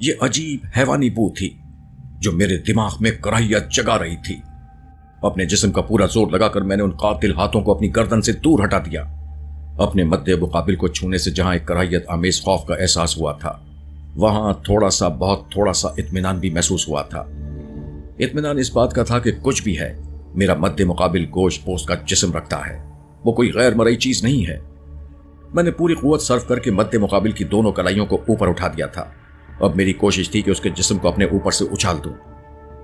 ये अजीब हैवानी बू थी जो मेरे दिमाग में कराहियत जगा रही थी। अपने जिस्म का पूरा जोर लगाकर मैंने उन कातिल हाथों को अपनी गर्दन से दूर हटा दिया। अपने मद्दे मुकाबिल को छूने से जहां एक कराहियत आमेज खौफ का एहसास हुआ था, वहां थोड़ा सा, बहुत थोड़ा सा इत्मीनान भी महसूस हुआ था। इत्मीनान इस बात का था कि कुछ भी है, मेरा मद्दे मुकाबिल गोश्त पोस्ट का जिस्म रखता है, वो कोई गैर मरई चीज नहीं है। मैंने पूरी कुव्वत सर्फ करके मद्दे मुकाबिल की दोनों कलाइयों को ऊपर उठा दिया था। अब मेरी कोशिश थी कि उसके जिस्म को अपने ऊपर से उछाल दूं।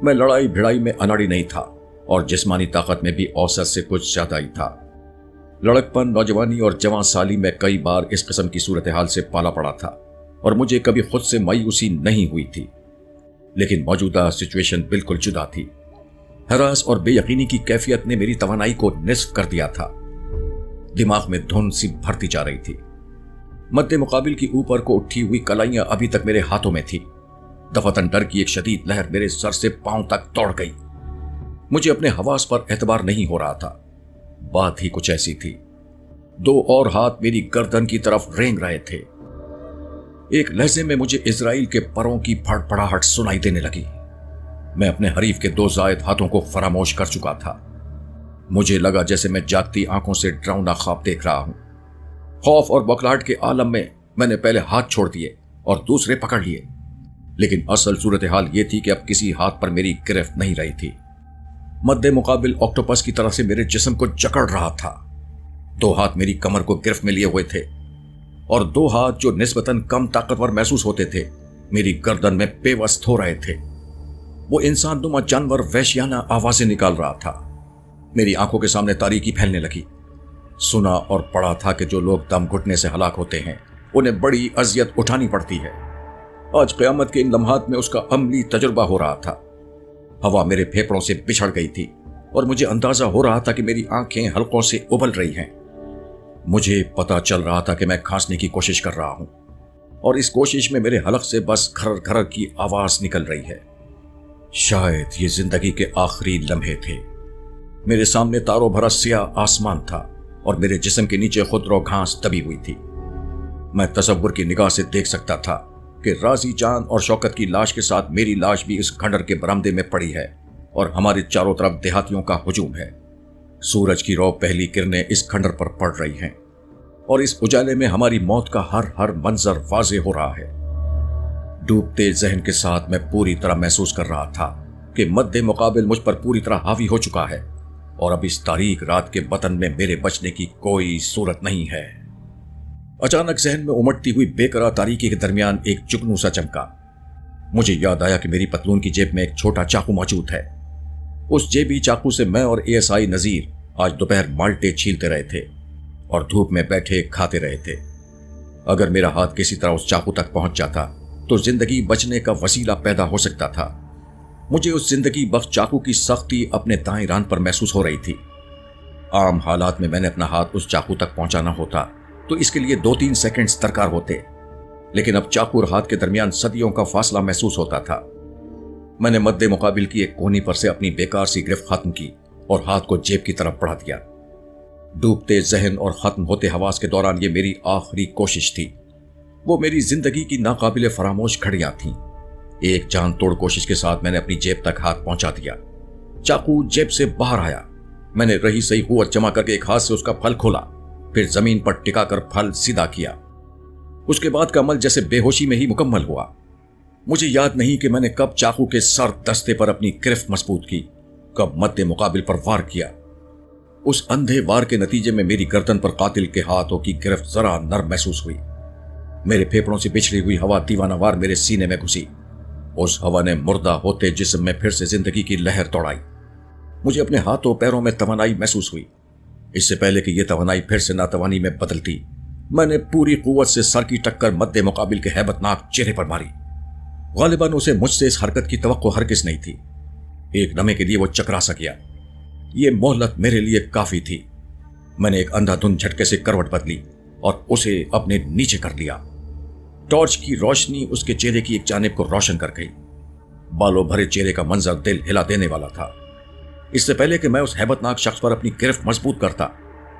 मैं लड़ाई भिड़ाई में अनाड़ी नहीं था और जिस्मानी ताकत में भी औसत से कुछ ज्यादा ही था। लड़कपन, नौजवानी और जवान साली में कई बार इस किस्म की सूरत हाल से पाला पड़ा था और मुझे कभी खुद से मायूसी नहीं हुई थी। लेकिन मौजूदा सिचुएशन बिल्कुल जुदा थी। हरास और बेयकीनी की कैफियत ने मेरी तवानाई को निस्फ कर दिया था। दिमाग में धुंध सी भरती जा रही थी। मद्दे मुकाबिल की ऊपर को उठी हुई कलाइयां अभी तक मेरे हाथों में थी। दफातन डर की एक शदीद लहर मेरे सर से पांव तक दौड़ गई। मुझे अपने हवास पर एतबार नहीं हो रहा था। बात ही कुछ ऐसी थी। दो और हाथ मेरी गर्दन की तरफ रेंग रहे थे। एक लहजे में मुझे इजराइल के परों की फड़फड़ाहट सुनाई देने लगी। मैं अपने हरीफ के दो जायद हाथों को फरामोश कर चुका था। मुझे लगा जैसे मैं जागती आंखों से डरावना ख्वाब देख रहा हूं। खौफ और बौखलाहट के आलम में मैंने पहले हाथ छोड़ दिए और दूसरे पकड़ लिए। लेकिन असल सूरत हाल यह थी कि अब किसी हाथ पर मेरी गिरफ्त नहीं रही थी। मद्दे मुकाबिल ऑक्टोपस की तरह से मेरे जिस्म को जकड़ रहा था। दो हाथ मेरी कमर को गिरफ्त में लिए हुए थे और दो हाथ जो निस्बतन कम ताकतवर महसूस होते थे मेरी गर्दन में पेवस्त हो रहे थे। वो इंसान नुमा जानवर वहशियाना आवाजें निकाल रहा था। मेरी आंखों के सामने तारीकी फैलने लगी। सुना और पढ़ा था कि जो लोग दम घुटने से हलाक होते हैं उन्हें बड़ी अजियत उठानी पड़ती है। आज क़यामत के इन लम्हात में उसका अमली तजुर्बा हो रहा था। हवा मेरे फेफड़ों से बिछड़ गई थी और मुझे अंदाजा हो रहा था कि मेरी आंखें हलकों से उबल रही हैं। मुझे पता चल रहा था कि मैं खांसने की कोशिश कर रहा हूं और इस कोशिश में मेरे हलक से बस खरर खरर की आवाज निकल रही है। शायद ये जिंदगी के आखिरी लम्हे थे। मेरे सामने तारों भरा सियाह आसमान था और मेरे जिस्म के नीचे खुदरो घास दबी हुई थी। मैं तसव्वुर की निगाह से देख सकता था कि राजी जान और शौकत की लाश के साथ मेरी लाश भी इस खंडर के बरामदे में पड़ी है और हमारे चारों तरफ देहातियों का हुजूम है। सूरज की रौब पहली किरणें इस खंडर पर पड़ रही हैं और इस उजाले में हमारी मौत का हर हर मंजर वाजे हो रहा है। डूबते जहन के साथ मैं पूरी तरह महसूस कर रहा था कि मद्दे मुकाबिल मुझ पर पूरी तरह हावी हो चुका है और अब इस तारीक रात के बतन में मेरे बचने की कोई सूरत नहीं है। अचानक जहन में उमड़ती हुई बेकरार तारीकी के दरमियान एक जुगनू सा चमका। मुझे याद आया कि मेरी पतलून की जेब में एक छोटा चाकू मौजूद है। उस जेबी चाकू से मैं और एएसआई नजीर आज दोपहर माल्टे छीलते रहे थे और धूप में बैठे खाते रहे थे। अगर मेरा हाथ किसी तरह उस चाकू तक पहुंच जाता तो जिंदगी बचने का वसीला पैदा हो सकता था। मुझे उस जिंदगी बख्श चाकू की सख्ती अपने दाएं रान पर महसूस हो रही थी। आम हालात में मैंने अपना हाथ उस चाकू तक पहुंचाना होता तो इसके लिए 2-3 सेकंड्स दरकार होते, लेकिन अब चाकू और हाथ के दरमियान सदियों का फासला महसूस होता था। मैंने मद्दे मुकाबिल की एक कोनी पर से अपनी बेकार सी गिरफ्त खत्म की और हाथ को जेब की तरफ बढ़ा दिया। डूबते जहन और खत्म होते हवास के दौरान ये मेरी आखिरी कोशिश थी। वो मेरी जिंदगी की नाकाबिले फरामोश घड़ियां थीं। एक जान तोड़ कोशिश के साथ मैंने अपनी जेब तक हाथ पहुंचा दिया। चाकू जेब से बाहर आया। मैंने रही सही कुव्वत जमा करके एक हाथ से उसका फल खोला, फिर जमीन पर टिकाकर फल सीधा किया। उसके बाद का अमल जैसे बेहोशी में ही मुकम्मल हुआ। मुझे याद नहीं कि मैंने कब चाकू के सर दस्ते पर अपनी गिरफ्त मजबूत की, कब मद्दे मुकाबिल पर वार किया। उस अंधे वार के नतीजे में मेरी गर्दन पर कातिल के हाथों की गिरफ्त जरा नर्म महसूस हुई। मेरे फेफड़ों से बिछड़ी हुई हवा दीवानावार मेरे सीने में घुसी। उस हवा ने मुर्दा होते जिस्म में फिर से जिंदगी की लहर दौड़ाई। मुझे अपने हाथों पैरों में तवानाई महसूस हुई। इससे पहले कि यह तवानाई फिर से नातवानी में बदलती, मैंने पूरी कुव्वत से सर की टक्कर मद्दे मुकाबिल के हैबतनाक चेहरे पर मारी। गालिबन उसे मुझसे इस हरकत की तवक्को हरगिज़ नहीं थी। एक लम्हे के लिए वो चकरा सा गया। ये मोहलत मेरे लिए काफी थी। मैंने एक अंधाधुंध झटके से करवट बदली और उसे अपने नीचे कर लिया। टॉर्च की रोशनी उसके चेहरे की एक जानिब को रोशन कर गई। बालों भरे चेहरे का मंजर दिल हिला देने वाला था। इससे पहले कि मैं उस हैबतनाक शख्स पर अपनी गिरफ्त मजबूत करता,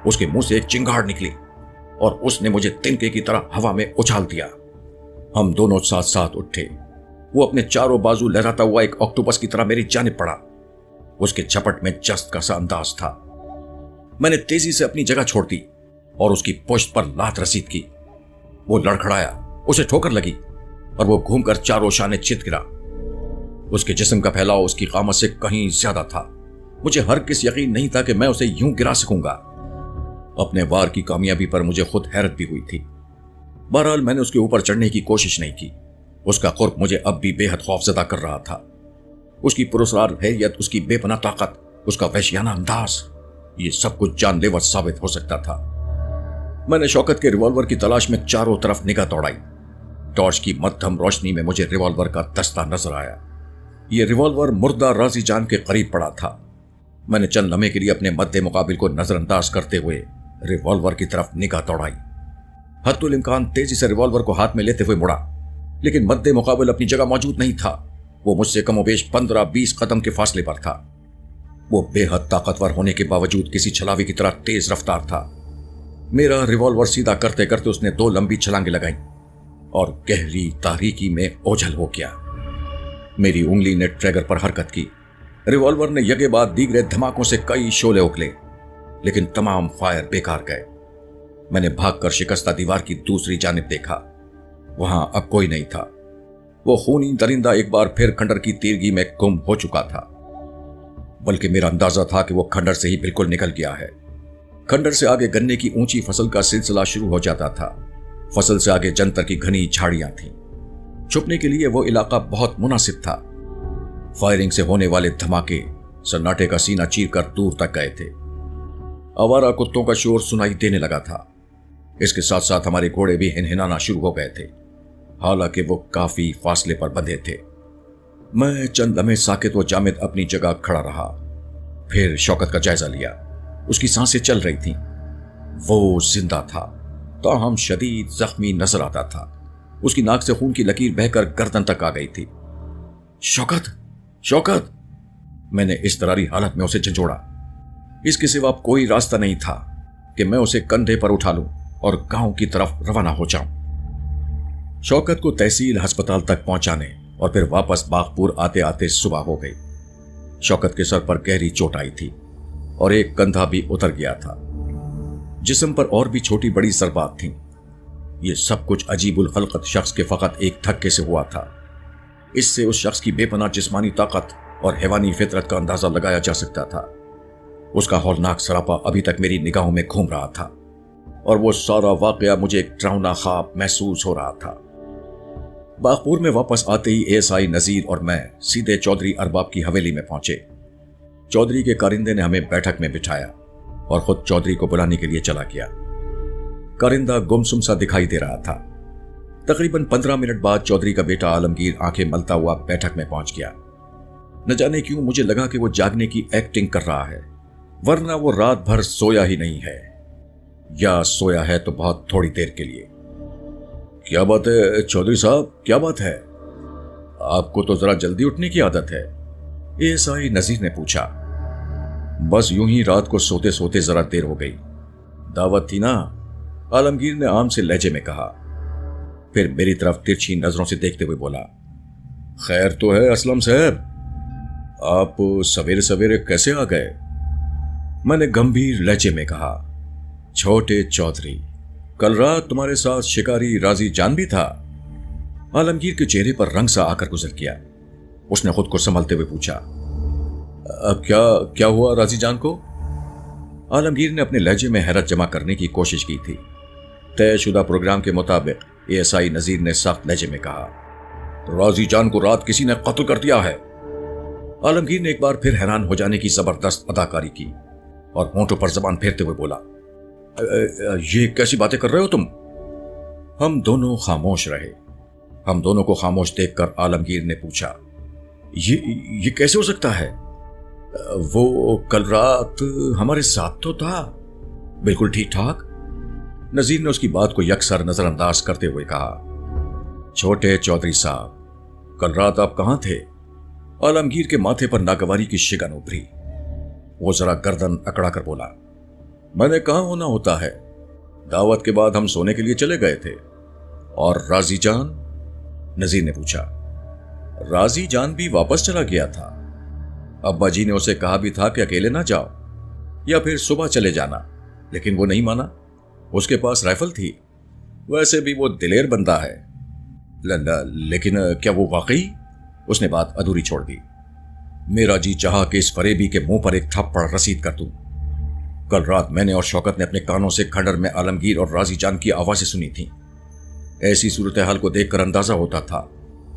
उसके मुंह से एक चिंगाड़ निकली और उसने मुझे तिनके की तरह हवा में उछाल दिया। हम दोनों साथ साथ उठे वो अपने चारों बाजू लहराता हुआ एक ऑक्टोपस की तरह मेरी जानिब पड़ा। उसके झपट में जस्त का सा अंदाज था। मैंने तेजी से अपनी जगह छोड़ दी और उसकी पुश्त पर लात रसीद की। वो लड़खड़ाया, उसे ठोकर लगी और वो घूमकर चारों शाने चित गिरा। उसके जिस्म का फैलाव उसकी कामत से कहीं ज्यादा था। मुझे हरगिज़ यकीन नहीं था कि मैं उसे यूं गिरा सकूंगा। अपने वार की कामयाबी पर मुझे खुद हैरत भी हुई थी। बहरहाल मैंने उसके ऊपर चढ़ने की कोशिश नहीं की। उसका कुर्ब मुझे अब भी बेहद खौफजदा कर रहा था। उसकी पुरस्कार हैयत, उसकी बेपनाह ताकत, उसका वहशियाना अंदाज, ये सब कुछ जानलेवा साबित हो सकता था। मैंने शौकत के रिवॉल्वर की तलाश में चारों तरफ निगाह दौड़ाई। टॉर्च की मध्यम रोशनी में मुझे रिवॉल्वर का दस्ता नजर आया। यह रिवॉल्वर मुर्दा राजी जान के करीब पड़ा था। मैंने चंद लम्हे के लिए अपने मद्दे मुकाबिल को नजरअंदाज करते हुए रिवॉल्वर की तरफ निगाह दौड़ाई। हद्दुल इम्कान तेजी से रिवॉल्वर को हाथ में लेते हुए मुड़ा, लेकिन मद्दे मुकाबिल अपनी जगह मौजूद नहीं था। वो मुझसे कमोबेश 15-20 कदम के फासले पर था। वो बेहद ताकतवर होने के बावजूद किसी छलावी की तरह तेज रफ्तार था। मेरा रिवॉल्वर सीधा करते करते उसने 2 लंबी छलांगे लगाई और गहरी तारीकी में ओझल हो गया। मेरी उंगली ने ट्रिगर पर हरकत की। रिवॉल्वर ने यगे बाद दीगरे धमाकों से कई शोले उगले, लेकिन तमाम फायर बेकार गए। मैंने भागकर शिकस्ता दीवार की दूसरी जानिब देखा। वहां अब कोई नहीं था। वो खूनी दरिंदा एक बार फिर खंडर की तीरगी में गुम हो चुका था। बल्कि मेरा अंदाजा था कि वो खंडर से ही बिल्कुल निकल गया है। खंडर से आगे गन्ने की ऊंची फसल का सिलसिला शुरू हो जाता था। फसल से आगे जंतर की घनी झाड़ियां थीं। छुपने के लिए वो इलाका बहुत मुनासिब था। फायरिंग से होने वाले धमाके सन्नाटे का सीना चीरकर दूर तक गए थे। आवारा कुत्तों का शोर सुनाई देने लगा था। इसके साथ साथ हमारे घोड़े भी हिनहिनाना शुरू हो गए थे, हालांकि वो काफी फासले पर बंधे थे। मैं चंद लम्हे साकित व जामिद अपनी जगह खड़ा रहा। फिर शौकत का जायजा लिया। उसकी सांसें चल रही थीं। वो जिंदा था, ताहम शदीद जख्मी नजर आता था। उसकी नाक से खून की लकीर बहकर गर्दन तक आ गई थी। शौकत, शौकत! मैंने इस तरारी हालत में उसे झंझोड़ा। इसके सिवा कोई रास्ता नहीं था कि मैं उसे कंधे पर उठा लूं और गांव की तरफ रवाना हो जाऊं। शौकत को तहसील अस्पताल तक पहुंचाने और फिर वापस बागपुर आते आते सुबह हो गई। शौकत के सर पर गहरी चोट आई थी और एक कंधा भी उतर गया था। जिस्म पर और भी छोटी बड़ी ज़रबात थीं। यह सब कुछ अजीबुल खलकत शख्स के फकत एक धक्के से हुआ था। इससे उस शख्स की बेपनाह जिस्मानी ताकत और हैवानी फितरत का अंदाजा लगाया जा सकता था। उसका हौलनाक सरापा अभी तक मेरी निगाहों में घूम रहा था और वो सारा वाकया मुझे एक डरावना ख्वाब महसूस हो रहा था। बागपुर में वापस आते ही एएसआई नजीर और मैं सीधे चौधरी अरबाब की हवेली में पहुंचे। चौधरी के कारिंदे ने हमें बैठक में बिठाया और खुद चौधरी को बुलाने के लिए चला गया। कारिंदा गुमसुम सा दिखाई दे रहा था। तकरीबन 15 मिनट बाद चौधरी का बेटा आलमगीर आंखें मलता हुआ बैठक में पहुंच गया। न जाने क्यों मुझे लगा कि वो जागने की एक्टिंग कर रहा है, वरना वो रात भर सोया ही नहीं है, या सोया है तो बहुत थोड़ी देर के लिए। क्या बात है चौधरी साहब, क्या बात है? आपको तो जरा जल्दी उठने की आदत है, एएसआई नजीर ने पूछा। बस यूं ही रात को सोते सोते जरा देर हो गई। दावत थी ना, आलमगीर ने आम से लहजे में कहा। फिर मेरी तरफ तिरछी नजरों से देखते हुए बोला, खैर तो है असलम साहब, आप सवेरे सवेरे कैसे आ गए? मैंने गंभीर लहजे में कहा, छोटे चौधरी, कल रात तुम्हारे साथ शिकारी राजी जान भी था? आलमगीर के चेहरे पर रंग सा आकर गुजर गया। उसने खुद को संभलते हुए पूछा, अब क्या हुआ राजी जान को? आलमगीर ने अपने लहजे में हैरत जमा करने की कोशिश की थी। तयशुदा प्रोग्राम के मुताबिक एएसआई नजीर ने सख्त लहजे में कहा, राजी जान को रात किसी ने कत्ल कर दिया है। आलमगीर ने एक बार फिर हैरान हो जाने की जबरदस्त अदाकारी की और होंठों पर जबान फेरते हुए बोला, ये कैसी बातें कर रहे हो तुम? हम दोनों खामोश रहे। हम दोनों को खामोश देखकर आलमगीर ने पूछा, ये कैसे हो सकता है? वो कल रात हमारे साथ तो था, बिल्कुल ठीक ठाक। नजीर ने उसकी बात को यकसर नजरअंदाज करते हुए कहा, छोटे चौधरी साहब, कल रात आप कहां थे? आलमगीर के माथे पर नागवारी की शिकन उभरी। वो जरा गर्दन अकड़ा कर बोला, मैंने कहां होना होता है, दावत के बाद हम सोने के लिए चले गए थे। और राजी जान? नजीर ने पूछा। राजी जान भी वापस चला गया था। अब्बा जी ने उसे कहा भी था कि अकेले ना जाओ या फिर सुबह चले जाना, लेकिन वो नहीं माना। उसके पास राइफल थी, वैसे भी वो दिलेर बंदा है। लेकिन क्या वो वाकई? उसने बात अधूरी छोड़ दी। मेरा जी चाहा कि इस फरेबी के मुंह पर एक थप्पड़ रसीद कर दूं। कल रात मैंने और शौकत ने अपने कानों से खंडर में आलमगीर और राजी जान की आवाजें सुनी थी। ऐसी सूरत हाल को देखकर अंदाजा होता था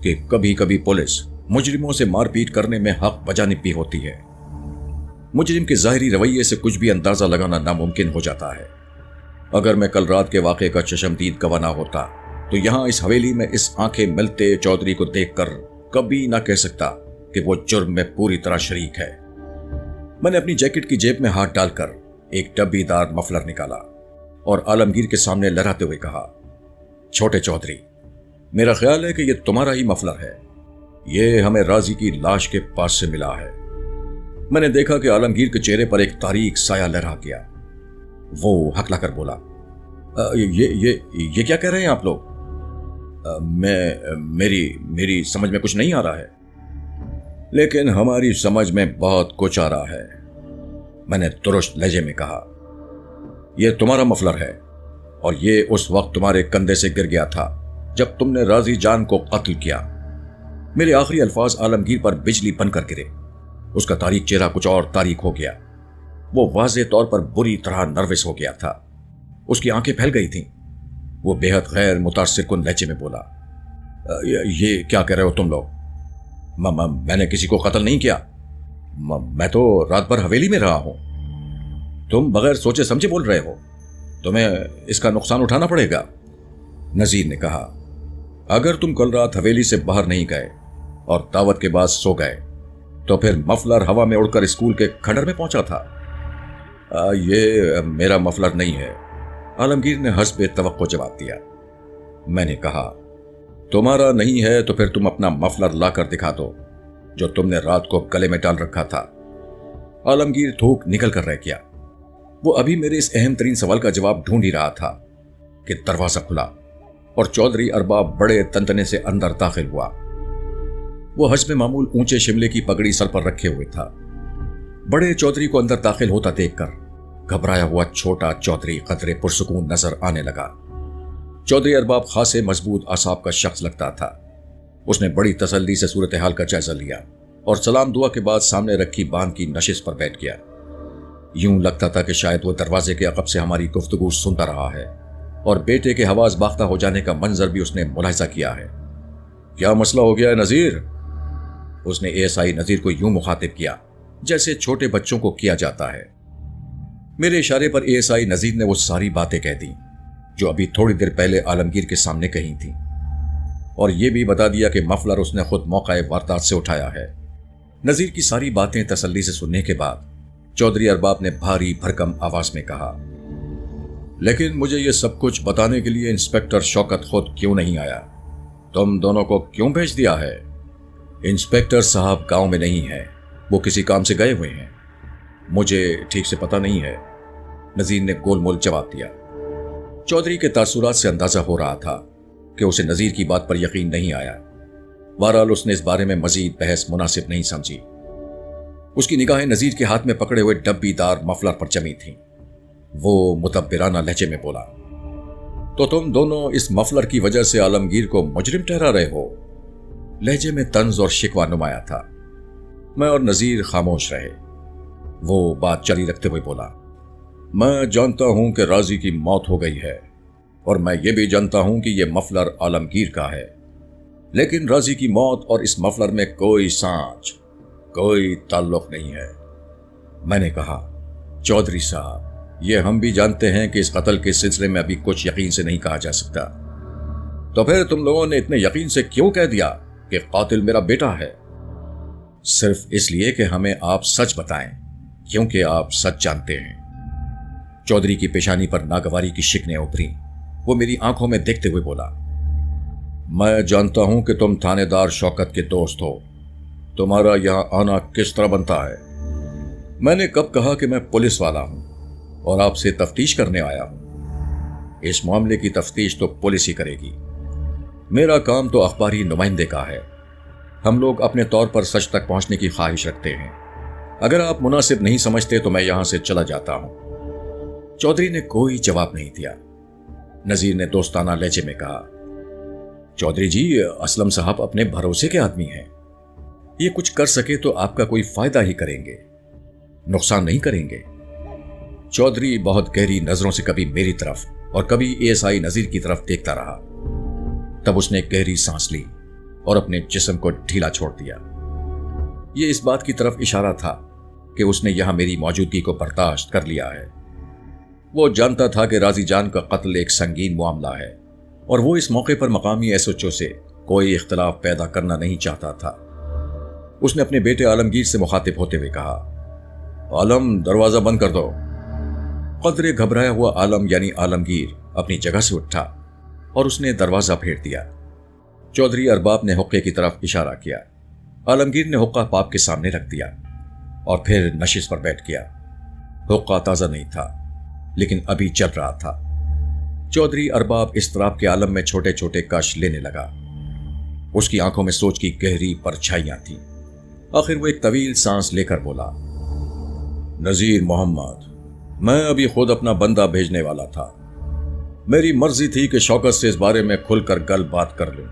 कि कभी कभी पुलिस मुजरिमों से मारपीट करने में हक बजानिब भी होती है। मुजरिम के ज़ाहिरी रवैये से कुछ भी अंदाजा लगाना नामुमकिन हो जाता है। अगर मैं कल रात के वाक़े का चशमदीद गवाह ना होता तो यहां इस हवेली में इस आंखें मिलते चौधरी को देखकर कभी ना कह सकता कि वो जुर्म में पूरी तरह शरीक है। मैंने अपनी जैकेट की जेब में हाथ डालकर एक डब्बीदार मफलर निकाला और आलमगीर के सामने लहराते हुए कहा, छोटे चौधरी, मेरा ख्याल है कि यह तुम्हारा ही मफलर है। यह हमें राजी की लाश के पास से मिला है। मैंने देखा कि आलमगीर के चेहरे पर एक तारीक साया लहरा गया। वो हकलाकर बोला, ये क्या कह रहे हैं आप लोग? मेरी समझ में कुछ नहीं आ रहा है। लेकिन हमारी समझ में बहुत कुछ आ रहा है, मैंने तुरस्त लहजे में कहा। यह तुम्हारा मफलर है और यह उस वक्त तुम्हारे कंधे से गिर गया था जब तुमने राजी जान को कत्ल किया। मेरे आखिरी अल्फाज आलमगीर पर बिजली बनकर गिरे। उसका तारीक चेहरा कुछ और तारीक हो गया। वो वाज़े तौर पर बुरी तरह नर्वस हो गया था। उसकी आंखें फैल गई थीं। वो बेहद गैर मुतासिर कुन लहजे में बोला, ये क्या कह रहे हो तुम लोग? मैंने किसी को कत्ल नहीं किया। मैं तो रात भर हवेली में रहा हूं। तुम बगैर सोचे समझे बोल रहे हो। तुम्हें इसका नुकसान उठाना पड़ेगा। नजीर ने कहा, अगर तुम कल रात हवेली से बाहर नहीं गए और दावत के बाद सो गए तो फिर मफलर हवा में उड़कर स्कूल के खंडर में पहुंचा था। ये मेरा मफलर नहीं है, आलमगीर ने हस्बे तवक्को जवाब दिया। मैंने कहा, तुम्हारा नहीं है तो फिर तुम अपना मफलर लाकर दिखा दो जो तुमने रात को गले में डाल रखा था। आलमगीर थूक निकल कर रह गया। वो अभी मेरे इस अहम तरीन सवाल का जवाब ढूंढ ही रहा था कि दरवाजा खुला और चौधरी अरबाब बड़े तंतने से अंदर दाखिल हुआ। वो हस्बे मामूल ऊंचे शिमले की पगड़ी सर पर रखे हुए था। बड़े चौधरी को अंदर दाखिल होता देखकर घबराया हुआ छोटा चौधरी कदरे पुरसुकून नजर आने लगा। चौधरी अरबाब खासे मजबूत आसाब का शख्स लगता था। उसने बड़ी तसल्ली से सूरत हाल का जायजा लिया और सलाम दुआ के बाद सामने रखी बांध की नशिश पर बैठ गया। यूं लगता था कि शायद वो दरवाजे के अकब से हमारी गुफ्तगू सुनता रहा है और बेटे के हवास बाख्ता हो जाने का मंजर भी उसने मुलाहिजा किया है। क्या मसला हो गया है नजीर? उसने एएसआई नजीर को यूं मुखातिब किया जैसे छोटे बच्चों को किया जाता है। मेरे इशारे पर एएसआई नजीर ने वो सारी बातें कह दी जो अभी थोड़ी देर पहले आलमगीर के सामने कही थी और यह भी बता दिया कि मफलर उसने खुद मौका वारदात से उठाया है। नजीर की सारी बातें तसल्ली से सुनने के बाद चौधरी अरबाब ने भारी भरकम आवाज में कहा, लेकिन मुझे यह सब कुछ बताने के लिए इंस्पेक्टर शौकत खुद क्यों नहीं आया? तुम दोनों को क्यों भेज दिया है? इंस्पेक्टर साहब गांव में नहीं है, वो किसी काम से गए हुए हैं। मुझे ठीक से पता नहीं है, नजीर ने गोलमोल जवाब दिया। चौधरी के तासुरात से अंदाजा हो रहा था कि उसे नजीर की बात पर यकीन नहीं आया। बहरहाल उसने इस बारे में मजीद बहस मुनासिब नहीं समझी। उसकी निगाहें नजीर के हाथ में पकड़े हुए डब्बीदार मफलर पर जमी थीं। वो मुतब्बिराना लहजे में बोला, तो तुम दोनों इस मफलर की वजह से आलमगीर को मुजरिम ठहरा रहे हो? लहजे में तंज और शिकवा नुमाया था। मैं और नजीर खामोश रहे। वो बात जारी रखते हुए बोला, मैं जानता हूं कि राजी की मौत हो गई है और मैं ये भी जानता हूं कि यह मफलर आलमगीर का है, लेकिन राजी की मौत और इस मफलर में कोई सांच, कोई ताल्लुक नहीं है। मैंने कहा, चौधरी साहब, यह हम भी जानते हैं कि इस कत्ल के सिलसिले में अभी कुछ यकीन से नहीं कहा जा सकता। तो फिर तुम लोगों ने इतने यकीन से क्यों कह दिया कि कातिल मेरा बेटा है? सिर्फ इसलिए कि हमें आप सच बताएं, क्योंकि आप सच जानते हैं। चौधरी की पेशानी पर नागवारी की शिकनें उभरी। वो मेरी आंखों में देखते हुए बोला, मैं जानता हूं कि तुम थानेदार शौकत के दोस्त हो। तुम्हारा यहां आना किस तरह बनता है? मैंने कब कहा कि मैं पुलिस वाला हूं और आपसे तफ्तीश करने आया हूं? इस मामले की तफ्तीश तो पुलिस ही करेगी। मेरा काम तो अखबारी नुमाइंदे का है। हम लोग अपने तौर पर सच तक पहुंचने की ख्वाहिश रखते हैं। अगर आप मुनासिब नहीं समझते तो मैं यहां से चला जाता हूं। चौधरी ने कोई जवाब नहीं दिया। नजीर ने दोस्ताना लहजे में कहा, चौधरी जी, असलम साहब अपने भरोसे के आदमी हैं। ये कुछ कर सके तो आपका कोई फायदा ही करेंगे, नुकसान नहीं करेंगे। चौधरी बहुत गहरी नजरों से कभी मेरी तरफ और कभी एएसआई नजीर की तरफ देखता रहा। तब उसने गहरी सांस ली और अपने जिस्म को ढीला छोड़ दिया। यह इस बात की तरफ इशारा था कि उसने यहां मेरी मौजूदगी को बर्दाश्त कर लिया है। वो जानता था कि राजी जान का कत्ल एक संगीन मामला है और वो इस मौके पर मकामी एसएचओ से कोई इख्तलाफ पैदा करना नहीं चाहता था। उसने अपने बेटे आलमगीर से मुखातिब होते हुए कहा, आलम, दरवाजा बंद कर दो। कदरे घबराया हुआ आलम यानी आलमगीर अपनी जगह से उठा और उसने दरवाजा फेर दिया। चौधरी अरबाब ने हुक्के की तरफ इशारा किया। आलमगीर ने हुक्का पाप के सामने रख दिया और फिर नशिश पर बैठ गया। हुक्का ताजा नहीं था लेकिन अभी चल रहा था। चौधरी अरबाब इस्तराब के आलम में छोटे छोटे कश लेने लगा। उसकी आंखों में सोच की गहरी परछाइयां थीं। आखिर वो एक तवील सांस लेकर बोला, नजीर मोहम्मद, मैं अभी खुद अपना बंदा भेजने वाला था। मेरी मर्जी थी कि शौकत से इस बारे में खुलकर गल बात कर लूं।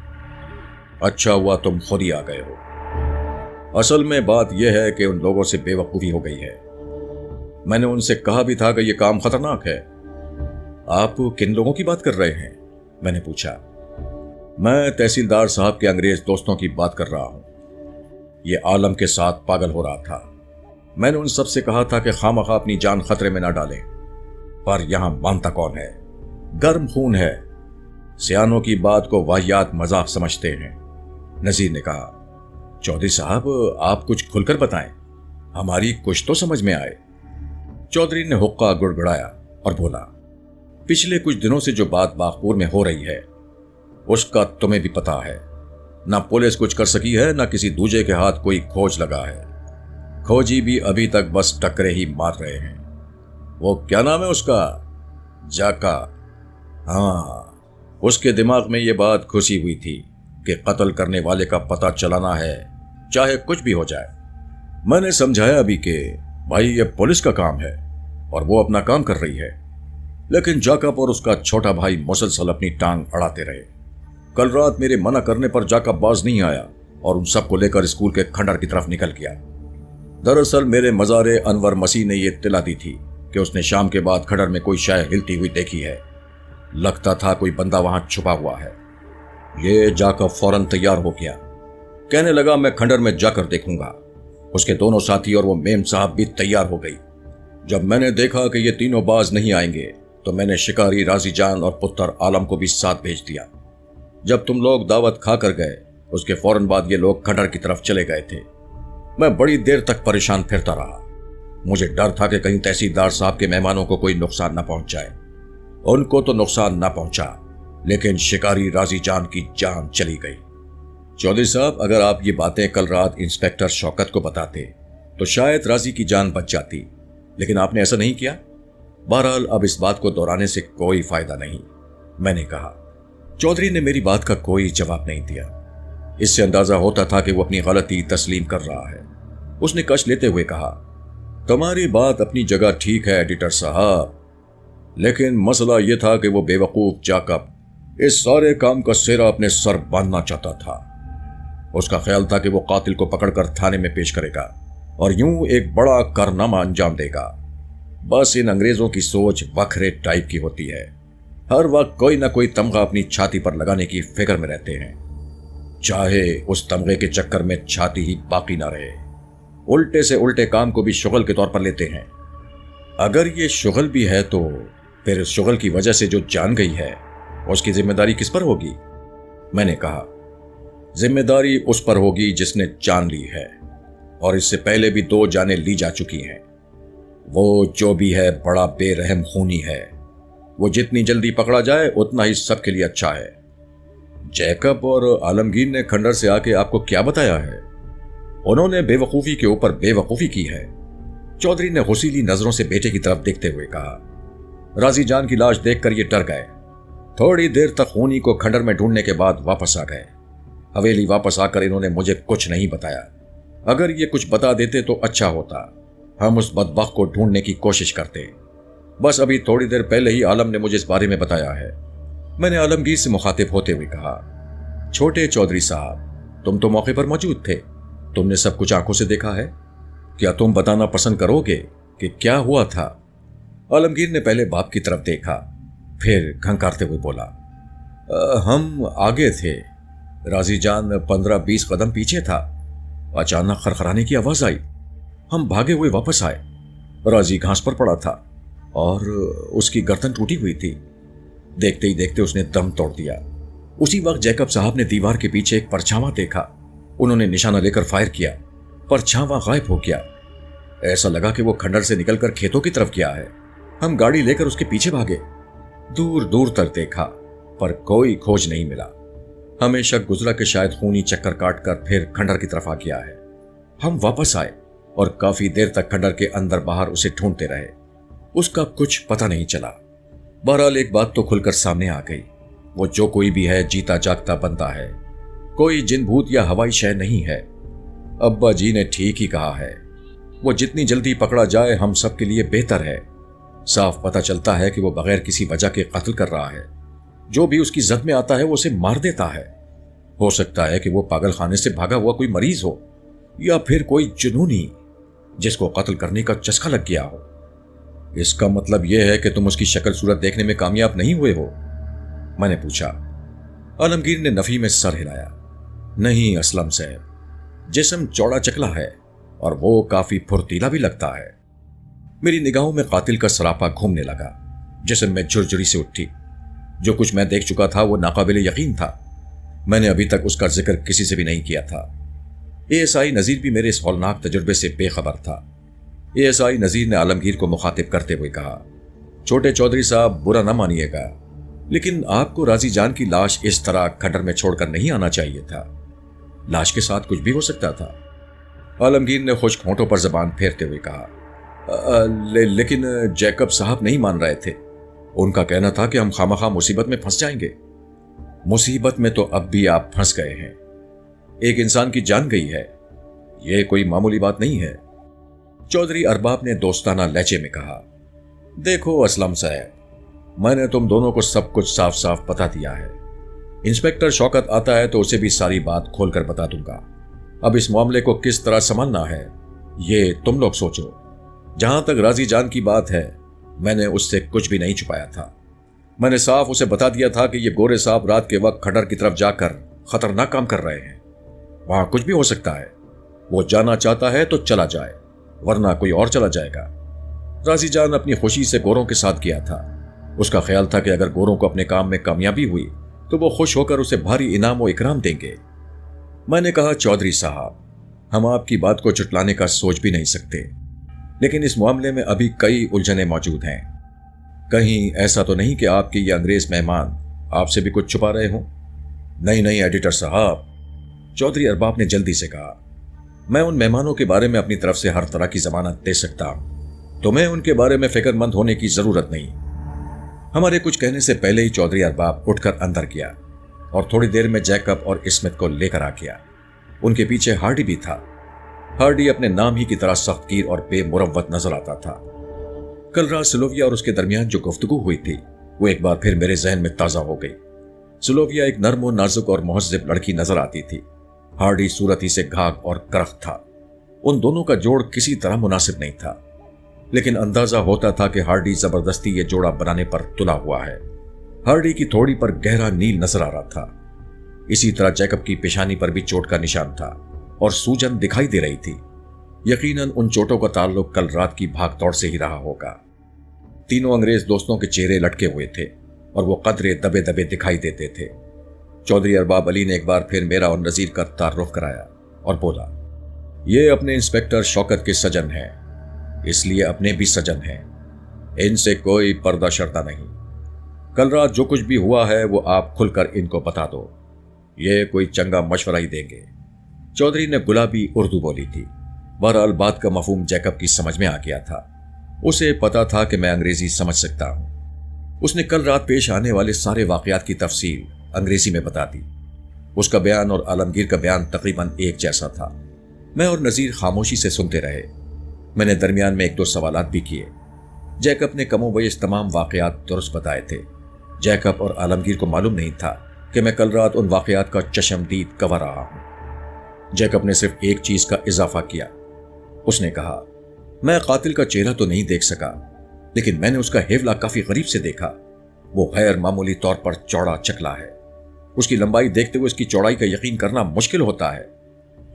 अच्छा हुआ तुम खुद ही आ गए हो। असल में बात यह है कि उन लोगों से बेवकूफी हो गई है। मैंने उनसे कहा भी था कि यह काम खतरनाक है। आप किन लोगों की बात कर रहे हैं? मैंने पूछा। मैं तहसीलदार साहब के अंग्रेज दोस्तों की बात कर रहा हूं। यह आलम के साथ पागल हो रहा था। मैंने उन सब से कहा था कि खामखा अपनी जान खतरे में ना डालें, पर यहां मानता कौन है? गर्म खून है। सियानों की बात को वाहियात मजाक समझते हैं। नजीर ने कहा, चौधरी साहब, आप कुछ खुलकर बताएं, हमारी कुछ तो समझ में आए। चौधरी ने हुक्का गुड़गुड़ाया और बोला, पिछले कुछ दिनों से जो बात बागपुर में हो रही है उसका तुम्हें भी पता है। ना पुलिस कुछ कर सकी है, ना किसी दूजे के हाथ कोई खोज लगा है। खोजी भी अभी तक बस टकरे ही मार रहे हैं। वो क्या नाम है उसका? जाका। हाँ, उसके दिमाग में ये बात घुसी हुई थी कि कत्ल करने वाले का पता चलाना है, चाहे कुछ भी हो जाए। मैंने समझाया भी कि भाई ये पुलिस का काम है और वो अपना काम कर रही है, लेकिन जाकब और उसका छोटा भाई मुसलसल अपनी टांग अड़ाते रहे। कल रात मेरे मना करने पर जाकब बाज नहीं आया और उन सबको लेकर स्कूल के खंडर की तरफ निकल गया। दरअसल मेरे मज़ारे अनवर मसीह ने यह इत्तला दी थी कि उसने शाम के बाद खंडर में कोई शय हिलती हुई देखी है। लगता था कोई बंदा वहां छुपा हुआ है। ये जाकब फौरन तैयार हो गया। कहने लगा, मैं खंडर में जाकर देखूंगा। उसके दोनों साथी और वो मेम साहब भी तैयार हो गई। जब मैंने देखा कि ये तीनों बाज नहीं आएंगे तो मैंने शिकारी राजी जान और पुत्र आलम को भी साथ भेज दिया। जब तुम लोग दावत खा कर गए उसके फौरन बाद ये लोग खंडर की तरफ चले गए थे। मैं बड़ी देर तक परेशान फिरता रहा। मुझे डर था कि कहीं तहसीलदार साहब के मेहमानों को कोई नुकसान न पहुंच जाए। उनको तो नुकसान न पहुंचा, लेकिन शिकारी राजी जान की जान चली गई। चौधरी साहब, अगर आप ये बातें कल रात इंस्पेक्टर शौकत को बताते तो शायद राजी की जान बच जाती, लेकिन आपने ऐसा नहीं किया। बहरहाल अब इस बात को दोहराने से कोई फायदा नहीं, मैंने कहा। चौधरी ने मेरी बात का कोई जवाब नहीं दिया। इससे अंदाजा होता था कि वो अपनी गलती तस्लीम कर रहा है। उसने कश लेते हुए कहा, तुम्हारी बात अपनी जगह ठीक है एडिटर साहब, लेकिन मसला यह था कि वो बेवकूफ जाकब इस सारे काम का सिरा अपने सर बांधना चाहता था। उसका ख्याल था कि वो कातिल को पकड़कर थाने में पेश करेगा और यूं एक बड़ा कारनामा अंजाम देगा। बस इन अंग्रेजों की सोच वखरे टाइप की होती है। हर वक्त कोई ना कोई तमगा अपनी छाती पर लगाने की फिक्र में रहते हैं, चाहे उस तमगे के चक्कर में छाती ही बाकी ना रहे। उल्टे से उल्टे काम को भी शुगल के तौर पर लेते हैं। अगर ये शुगल भी है तो फिर इस शुगल की वजह से जो जान गई है उसकी जिम्मेदारी किस पर होगी? मैंने कहा, जिम्मेदारी उस पर होगी जिसने जान ली है, और इससे पहले भी 2 जानें ली जा चुकी हैं। वो जो भी है बड़ा बेरहम खूनी है। वो जितनी जल्दी पकड़ा जाए उतना ही सबके लिए अच्छा है। जैकब और आलमगीर ने खंडर से आके आपको क्या बताया है? उन्होंने बेवकूफी के ऊपर बेवकूफी की है। चौधरी ने हुसीली नजरों से बेटे की तरफ देखते हुए कहा। राजी जान की लाश देखकर ये डर गए। थोड़ी देर तक खूनी को खंडर में ढूंढने के बाद वापस आ गए। हवेली वापस आकर इन्होंने मुझे कुछ नहीं बताया। अगर ये कुछ बता देते तो अच्छा होता, हम उस बदबख्त को ढूंढने की कोशिश करते। बस अभी थोड़ी देर पहले ही आलम ने मुझे इस बारे में बताया है। मैंने आलमगीर से मुखातिब होते हुए कहा, छोटे चौधरी साहब, तुम तो मौके पर मौजूद थे, तुमने सब कुछ आंखों से देखा है, क्या तुम बताना पसंद करोगे कि क्या हुआ था? आलमगीर ने पहले बाप की तरफ देखा, फिर खंकारते हुए बोला, हम आगे थे, राजी जान 15-20 कदम पीछे था। अचानक खरखराने की आवाज आई, हम भागे हुए वापस आए। राजी घास पर पड़ा था और उसकी गर्दन टूटी हुई थी। देखते ही देखते उसने दम तोड़ दिया। उसी वक्त जैकब साहब ने दीवार के पीछे एक परछावा देखा। उन्होंने निशाना लेकर फायर किया, परछावा गायब हो गया। ऐसा लगा कि वो खंडर से निकलकर खेतों की तरफ गया है। हम गाड़ी लेकर उसके पीछे भागे, दूर दूर तक देखा पर कोई खोज नहीं मिला। हमें शक गुजरा कि शायद खूनी चक्कर काटकर फिर खंडर की तरफ आ गया है। हम वापस आए और काफी देर तक खंडर के अंदर बाहर उसे ढूंढते रहे। उसका कुछ पता नहीं चला। बहरहाल एक बात तो खुलकर सामने आ गई, वो जो कोई भी है जीता जागता बनता है, कोई जिन भूत या हवाई शय नहीं है। अब्बा जी ने ठीक ही कहा है, वो जितनी जल्दी पकड़ा जाए हम सब के लिए बेहतर है। साफ पता चलता है कि वो बगैर किसी वजह के कत्ल कर रहा है। जो भी उसकी जद में आता है वो उसे मार देता है। हो सकता है कि वो पागल खाने से भागा हुआ कोई मरीज हो या फिर कोई जुनूनी जिसको कत्ल करने का चस्का लग गया हो। इसका मतलब यह है कि तुम उसकी शक्ल सूरत देखने में कामयाब नहीं हुए हो? मैंने पूछा। आलमगीर ने नफी में सर हिलाया। नहीं असलम साहब, जिस्म चौड़ा चकला है और वो काफी फुर्तीला भी लगता है। मेरी निगाहों में कातिल का सरापा घूमने लगा। जिस्म में झुरझुरी से उठी। जो कुछ मैं देख चुका था वो नाकाबिले यकीन था। मैंने अभी तक उसका जिक्र किसी से भी नहीं किया था। एएसआई नजीर भी मेरे इस हौलनाक तजुर्बे से बेखबर था। एएसआई नजीर ने आलमगीर को मुखातिब करते हुए कहा, छोटे चौधरी साहब, बुरा ना मानिएगा, लेकिन आपको राजी जान की लाश इस तरह खंडर में छोड़कर नहीं आना चाहिए था। लाश के साथ कुछ भी हो सकता था। आलमगीर ने खुश्क होंठों पर जबान फेरते हुए कहा, लेकिन जैकब साहब नहीं मान रहे थे। उनका कहना था कि हम खामखा मुसीबत में फंस जाएंगे। मुसीबत में तो अब भी आप फंस गए हैं। एक इंसान की जान गई है, यह कोई मामूली बात नहीं है। चौधरी अरबाब ने दोस्ताना लहजे में कहा, देखो असलम साहब, मैंने तुम दोनों को सब कुछ साफ साफ बता दिया है। इंस्पेक्टर शौकत आता है तो उसे भी सारी बात खोलकर बता दूंगा। अब इस मामले को किस तरह संभालना है ये तुम लोग सोचो। जहां तक राजी जान की बात है, मैंने उससे कुछ भी नहीं छुपाया था। मैंने साफ उसे बता दिया था कि ये गोरे साहब रात के वक्त खंडर की तरफ जाकर खतरनाक काम कर रहे हैं। वहां कुछ भी हो सकता है। वो जाना चाहता है तो चला जाए, वरना कोई और चला जाएगा। राजी जान अपनी खुशी से गोरों के साथ गया था। उसका ख्याल था कि अगर गोरों को अपने काम में कामयाबी हुई तो वो खुश होकर उसे भारी इनाम व इकराम देंगे। मैंने कहा, चौधरी साहब, हम आपकी बात को जुटलाने का सोच भी नहीं सकते, लेकिन इस मामले में अभी कई उलझनें मौजूद हैं। कहीं ऐसा तो नहीं कि आपके ये अंग्रेज मेहमान आपसे भी कुछ छुपा रहे हों? नहीं नहीं एडिटर साहब, चौधरी अरबाब ने जल्दी से कहा, मैं उन मेहमानों के बारे में अपनी तरफ से हर तरह की जमानत दे सकता हूं। तुम्हें उनके बारे में फिक्रमंद होने की जरूरत नहीं। हमारे कुछ कहने से पहले ही चौधरी अरबाब उठकर अंदर गया और थोड़ी देर में जैकब और इस्मत को लेकर आ गया। उनके पीछे हार्डी भी था। हार्डी अपने नाम ही की तरह सख्तगीर और बेमुरव्वत नजर आता था। कल रात सिलोविया और उसके दरमियान जो गुफ्तगू हुई थी वो एक बार फिर मेरे जहन में ताजा हो गई। सिलोविया एक नर्म और नाजुक और मुहज्जब लड़की नजर आती थी। हार्डी सूरत ही से घाघ और करख था। उन दोनों का जोड़ किसी तरह मुनासिब नहीं था, लेकिन अंदाजा होता था कि हार्डी जबरदस्ती ये जोड़ा बनाने पर तुला हुआ है। हार्डी की थोड़ी पर गहरा नील नजर आ रहा था। इसी तरह जैकब की पेशानी पर भी चोट का निशान था और सूजन दिखाई दे रही थी। यकीनन उन चोटों का ताल्लुक कल रात की भागदौड़ से ही रहा होगा। तीनों अंग्रेज दोस्तों के चेहरे लटके हुए थे और वो कदरे दबे दबे दिखाई देते थे। चौधरी अरबाब अली ने एक बार फिर मेरा और नजीर का तारुफ कराया और बोला, ये अपने इंस्पेक्टर शौकत के सजन हैं, इसलिए अपने भी सजन हैं। इनसे कोई पर्दा शर्ता नहीं। कल रात जो कुछ भी हुआ है वो आप खुलकर इनको बता दो। ये कोई चंगा मशवरा ही देंगे। चौधरी ने गुलाबी उर्दू बोली थी। बहरहाल बात का मफहूम जैकब की समझ में आ गया था। उसे पता था कि मैं अंग्रेजी समझ सकता हूं। उसने कल रात पेश आने वाले सारे वाकयात की तफसील अंग्रेजी में बता दी। اس کا بیان اور عالمگیر کا بیان تقریباً ایک جیسا تھا۔ میں اور نذیر خاموشی سے سنتے رہے۔ میں نے درمیان میں ایک دو سوالات بھی کیے۔ جیکب نے کم و بیش تمام واقعات درست بتائے تھے۔ جیکب اور عالمگیر کو معلوم نہیں تھا کہ میں کل رات ان واقعات کا چشمدید گواہ رہا ہوں۔ جیکب نے صرف ایک چیز کا اضافہ کیا۔ اس نے کہا، میں قاتل کا چہرہ تو نہیں دیکھ سکا، لیکن میں نے اس کا حیولہ کافی غریب سے دیکھا۔ وہ غیر معمولی طور پر چوڑا چکلا ہے۔ اس کی لمبائی دیکھتے ہوئے اس کی چوڑائی کا یقین کرنا مشکل ہوتا ہے۔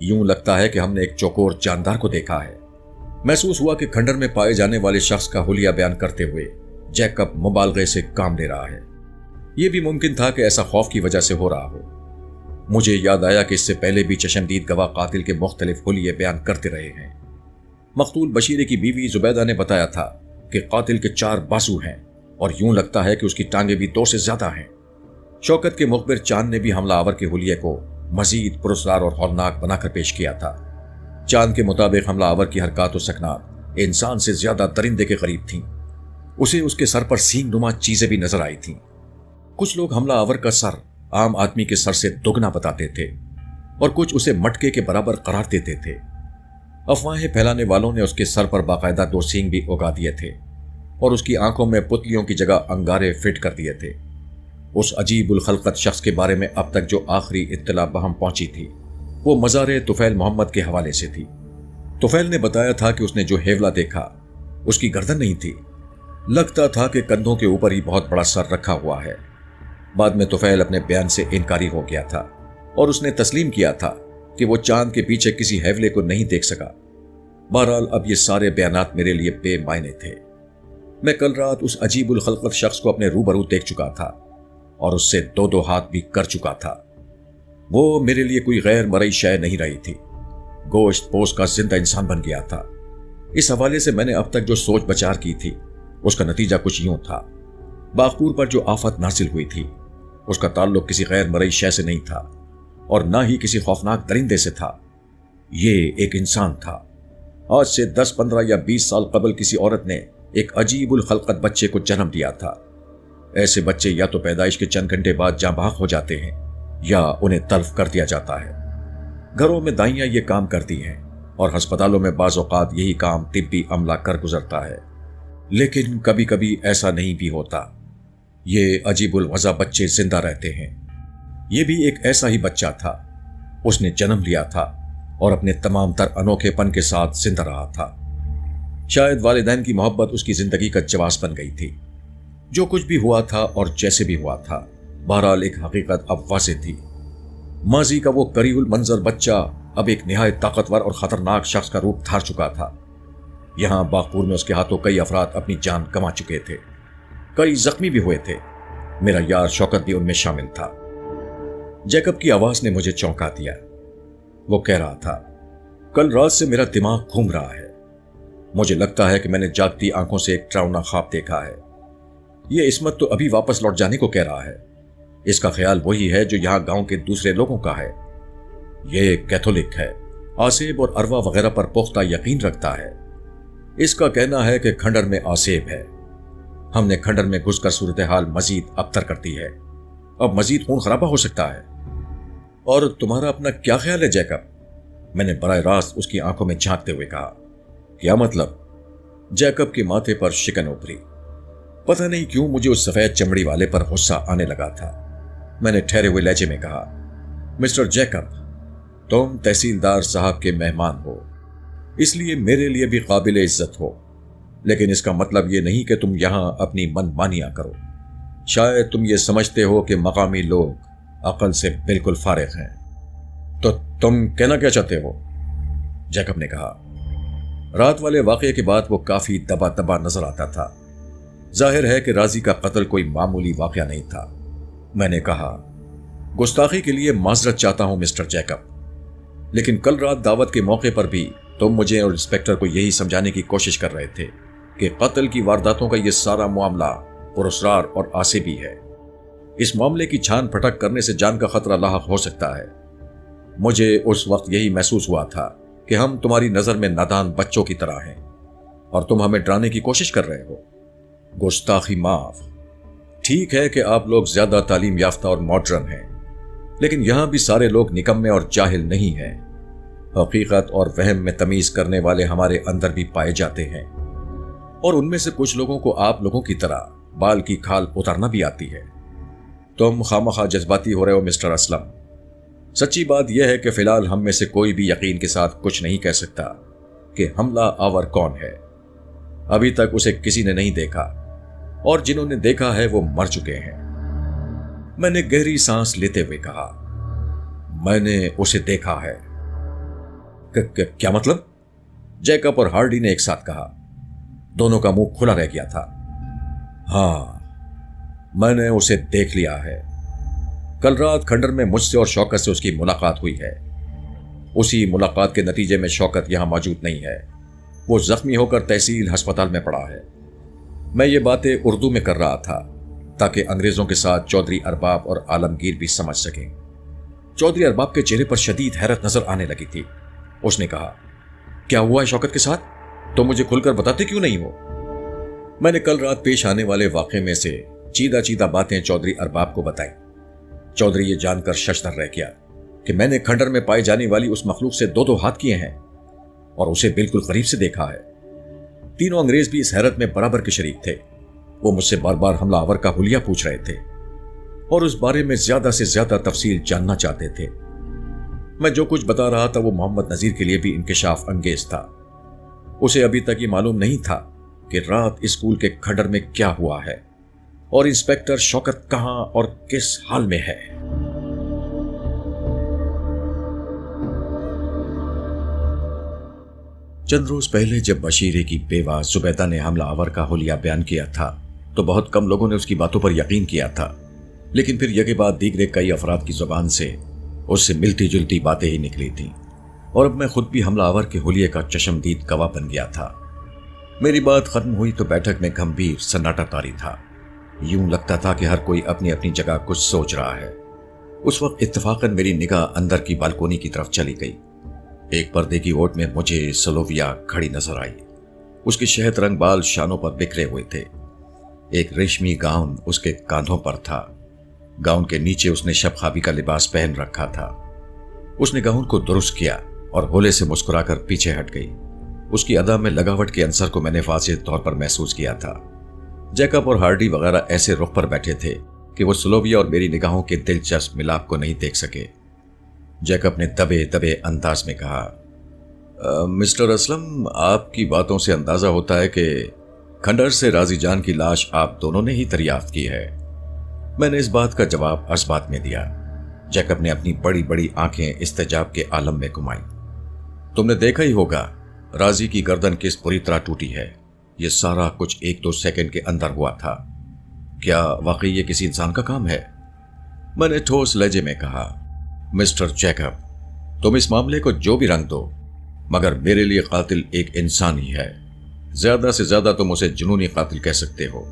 یوں لگتا ہے کہ ہم نے ایک چوکور جاندار کو دیکھا ہے۔ محسوس ہوا کہ کھنڈر میں پائے جانے والے شخص کا حلیہ بیان کرتے ہوئے جیکب مبالغے سے کام لے رہا ہے۔ یہ بھی ممکن تھا کہ ایسا خوف کی وجہ سے ہو رہا ہو۔ مجھے یاد آیا کہ اس سے پہلے بھی چشمدید گواہ قاتل کے مختلف حلیے بیان کرتے رہے ہیں۔ مقتول بشیرے کی بیوی زبیدہ نے بتایا تھا کہ قاتل کے 4 بازو ہیں اور یوں لگتا ہے کہ اس کی ٹانگیں بھی 2 سے زیادہ ہیں۔ شوکت کے مخبر چاند نے بھی حملہ آور کے حلیے کو مزید پراسرار اور ہولناک بنا کر پیش کیا تھا۔ چاند کے مطابق حملہ آور کی حرکات و سکنات انسان سے زیادہ درندے کے قریب تھیں۔ اسے اس کے سر پر سینگ نما چیزیں بھی نظر آئی تھیں۔ کچھ لوگ حملہ آور کا سر عام آدمی کے سر سے دگنا بتاتے تھے اور کچھ اسے مٹکے کے برابر قرار دیتے تھے۔ افواہیں پھیلانے والوں نے اس کے سر پر باقاعدہ 2 سینگ بھی اگا دیے تھے اور اس کی آنکھوں میں پتلیوں کی جگہ انگارے فٹ کر دیے تھے۔ اس عجیب الخلقت شخص کے بارے میں اب تک جو آخری اطلاع بہم پہنچی تھی وہ مزار طفیل محمد کے حوالے سے تھی۔ طفیل نے بتایا تھا کہ اس نے جو حیولہ دیکھا اس کی گردن نہیں تھی، لگتا تھا کہ کندھوں کے اوپر ہی بہت بڑا سر رکھا ہوا ہے۔ بعد میں طفیل اپنے بیان سے انکاری ہو گیا تھا اور اس نے تسلیم کیا تھا کہ وہ چاند کے پیچھے کسی حیولے کو نہیں دیکھ سکا۔ بہرحال اب یہ سارے بیانات میرے لیے بے معنی تھے۔ میں کل رات اس عجیب الخلقت شخص کو اپنے روبرو دیکھ چکا تھا اور اس سے 2 ہاتھ بھی کر چکا تھا۔ وہ میرے لیے کوئی غیر مرئی شے نہیں رہی تھی، گوشت پوست کا زندہ انسان بن گیا تھا۔ اس حوالے سے میں نے اب تک جو سوچ بچار کی تھی اس کا نتیجہ کچھ یوں تھا۔ باغپور پر جو آفت نازل ہوئی تھی اس کا تعلق کسی غیر مرئی شے سے نہیں تھا اور نہ ہی کسی خوفناک درندے سے تھا۔ یہ ایک انسان تھا۔ آج سے 10، 15 یا 20 سال قبل کسی عورت نے ایک عجیب الخلقت بچے کو جنم دیا تھا۔ ایسے بچے یا تو پیدائش کے چند گھنٹے بعد جاں بحق ہو جاتے ہیں یا انہیں تلف کر دیا جاتا ہے۔ گھروں میں دائیاں یہ کام کرتی ہیں اور ہسپتالوں میں بعض اوقات یہی کام طبی عملہ کر گزرتا ہے، لیکن کبھی کبھی ایسا نہیں بھی ہوتا۔ یہ عجیب الوضع بچے زندہ رہتے ہیں۔ یہ بھی ایک ایسا ہی بچہ تھا۔ اس نے جنم لیا تھا اور اپنے تمام تر انوکھے پن کے ساتھ زندہ رہا تھا۔ شاید والدین کی محبت اس کی زندگی کا جواز بن گئی تھی۔ جو کچھ بھی ہوا تھا اور جیسے بھی ہوا تھا، بہرحال ایک حقیقت اب واضح تھی۔ ماضی کا وہ کریہ المنظر بچہ اب ایک نہایت طاقتور اور خطرناک شخص کا روپ دھار چکا تھا۔ یہاں باغپور میں اس کے ہاتھوں کئی افراد اپنی جان گنوا چکے تھے، کئی زخمی بھی ہوئے تھے۔ میرا یار شوکت بھی ان میں شامل تھا۔ جیکب کی آواز نے مجھے چونکا دیا۔ وہ کہہ رہا تھا، کل رات سے میرا دماغ گھوم رہا ہے۔ مجھے لگتا ہے کہ میں نے جاگتی آنکھوں سے ایک ڈراؤنا خواب دیکھا ہے۔ یہ عصمت تو ابھی واپس لوٹ جانے کو کہہ رہا ہے۔ اس کا خیال وہی ہے جو یہاں گاؤں کے دوسرے لوگوں کا ہے۔ یہ کیتھولک ہے، آصیب اور اروا وغیرہ پر پختہ یقین رکھتا ہے۔ اس کا کہنا ہے کہ کھنڈر میں آصیب ہے۔ ہم نے کھنڈر میں گھس کر صورتحال مزید ابتر کر دی ہے۔ اب مزید خون خرابہ ہو سکتا ہے۔ اور تمہارا اپنا کیا خیال ہے جیکب؟ میں نے براہ راست اس کی آنکھوں میں جھانکتے ہوئے کہا۔ کیا مطلب؟ جیکب کے ماتھے پر شکن ابھری۔ پتہ نہیں کیوں مجھے اس سفید چمڑی والے پر غصہ آنے لگا تھا۔ میں نے ٹھہرے ہوئے لہجے میں کہا، مسٹر جیکب، تم تحصیلدار صاحب کے مہمان ہو، اس لیے میرے لیے بھی قابل عزت ہو، لیکن اس کا مطلب یہ نہیں کہ تم یہاں اپنی من مانیاں کرو۔ شاید تم یہ سمجھتے ہو کہ مقامی لوگ عقل سے بالکل فارغ ہیں۔ تو تم کہنا کیا چاہتے ہو؟ جیکب نے کہا۔ رات والے واقعے کے بعد وہ کافی دبا دبا نظر آتا تھا۔ ظاہر ہے کہ راضی کا قتل کوئی معمولی واقعہ نہیں تھا۔ میں نے کہا، گستاخی کے لیے معذرت چاہتا ہوں مسٹر جیکب، لیکن کل رات دعوت کے موقع پر بھی تم مجھے اور انسپیکٹر کو یہی سمجھانے کی کوشش کر رہے تھے کہ قتل کی وارداتوں کا یہ سارا معاملہ پراسرار اور عاصبی ہے۔ اس معاملے کی چھان پھٹک کرنے سے جان کا خطرہ لاحق ہو سکتا ہے۔ مجھے اس وقت یہی محسوس ہوا تھا کہ ہم تمہاری نظر میں نادان بچوں کی طرح ہیں اور تم ہمیں ڈرانے کی کوشش کر رہے ہو۔ گستاخی معاف۔ ٹھیک ہے کہ آپ لوگ زیادہ تعلیم یافتہ اور ماڈرن ہیں، لیکن یہاں بھی سارے لوگ نکمے اور جاہل نہیں ہیں. حقیقت اور وہم میں تمیز کرنے والے ہمارے اندر بھی پائے جاتے ہیں، اور ان میں سے کچھ لوگوں کو آپ لوگوں کی طرح بال کی کھال اتارنا بھی آتی ہے. تم خامخواہ جذباتی ہو رہے ہو مسٹر اسلم. سچی بات یہ ہے کہ فی الحال ہم میں سے کوئی بھی یقین کے ساتھ کچھ نہیں کہہ سکتا کہ حملہ آور کون ہے. ابھی تک اسے کسی نے نہیں دیکھا، اور جنہوں نے دیکھا ہے وہ مر چکے ہیں. میں نے گہری سانس لیتے ہوئے کہا، میں نے اسے دیکھا ہے. کیا مطلب؟ جیکب اور ہارڈی نے ایک ساتھ کہا. دونوں کا منہ کھلا رہ گیا تھا. ہاں، میں نے اسے دیکھ لیا ہے. کل رات کھنڈر میں مجھ سے اور شوکت سے اس کی ملاقات ہوئی ہے. اسی ملاقات کے نتیجے میں شوکت یہاں موجود نہیں ہے. وہ زخمی ہو کر تحصیل ہسپتال میں پڑا ہے. میں یہ باتیں اردو میں کر رہا تھا تاکہ انگریزوں کے ساتھ چودھری ارباب اور عالمگیر بھی سمجھ سکیں. چودھری ارباب کے چہرے پر شدید حیرت نظر آنے لگی تھی. اس نے کہا، کیا ہوا ہے شوکت کے ساتھ؟ تو مجھے کھل کر بتاتے کیوں نہیں ہو؟ میں نے کل رات پیش آنے والے واقعے میں سے چیدہ چیدہ باتیں چودھری ارباب کو بتائیں. چودھری یہ جان کر ششدر رہ گیا کہ میں نے کھنڈر میں پائی جانے والی اس مخلوق سے دو ہاتھ کیے ہیں اور اسے بالکل قریب سے دیکھا ہے. تینوں انگریز بھی اس حیرت میں برابر کے شریک تھے. وہ مجھ سے بار بار حملہ آور کا حلیہ پوچھ رہے تھے اور اس بارے میں زیادہ سے زیادہ تفصیل جاننا چاہتے تھے. میں جو کچھ بتا رہا تھا وہ محمد نذیر کے لیے بھی انکشاف انگیز تھا. اسے ابھی تک یہ معلوم نہیں تھا کہ رات اسکول کے کھنڈر میں کیا ہوا ہے اور انسپیکٹر شوکت کہاں اور کس حال میں ہے. چند روز پہلے جب بشیرے کی بیوہ زبیدہ نے حملہ آور کا حلیہ بیان کیا تھا تو بہت کم لوگوں نے اس کی باتوں پر یقین کیا تھا، لیکن پھر یکے بعد دیگرے کئی افراد کی زبان سے اس سے ملتی جلتی باتیں ہی نکلی تھیں، اور اب میں خود بھی حملہ آور کے حلیے کا چشمدید گواہ بن گیا تھا. میری بات ختم ہوئی تو بیٹھک میں گھمبیر سناٹا طاری تھا. یوں لگتا تھا کہ ہر کوئی اپنی اپنی جگہ کچھ سوچ رہا ہے. اس وقت اتفاقاً میری نگاہ اندر کی بالکونی کی طرف چلی گئی. ایک پردے کی اوٹ میں مجھے سلوویا کھڑی نظر آئی. اس کے شہد رنگ بال شانوں پر بکھرے ہوئے تھے. ایک ریشمی گاؤن اس کے کاندھوں پر تھا. گاؤن کے نیچے اس نے شب خوابی کا لباس پہن رکھا تھا. اس نے گاؤن کو درست کیا اور ہولے سے مسکرا کر پیچھے ہٹ گئی. اس کی ادا میں لگاوٹ کے عنصر کو میں نے واضح طور پر محسوس کیا تھا. جیکب اور ہارڈی وغیرہ ایسے رخ پر بیٹھے تھے کہ وہ سلوویا اور میری نگاہوں کے دلچسپ ملاپ کو نہیں دیکھ سکے. جیکب نے دبے دبے انداز میں کہا، مسٹر اسلم، آپ کی باتوں سے اندازہ ہوتا ہے کہ کھنڈر سے راضی جان کی لاش آپ دونوں نے ہی دریافت کی ہے. میں نے اس بات کا جواب اثبات میں دیا. جیکب نے اپنی بڑی بڑی آنکھیں استعجاب کے عالم میں گھمائیں. تم نے دیکھا ہی ہوگا راضی کی گردن کس بری طرح ٹوٹی ہے. یہ سارا کچھ 1-2 سیکنڈ کے اندر ہوا تھا. کیا واقعی یہ کسی انسان کا کام ہے؟ میں نے ٹھوس لہجے میں کہا، مسٹر جیکب، تم اس معاملے کو جو بھی رنگ دو، مگر میرے لیے قاتل ایک انسان ہی ہے. زیادہ سے زیادہ تم اسے جنونی قاتل کہہ سکتے ہو.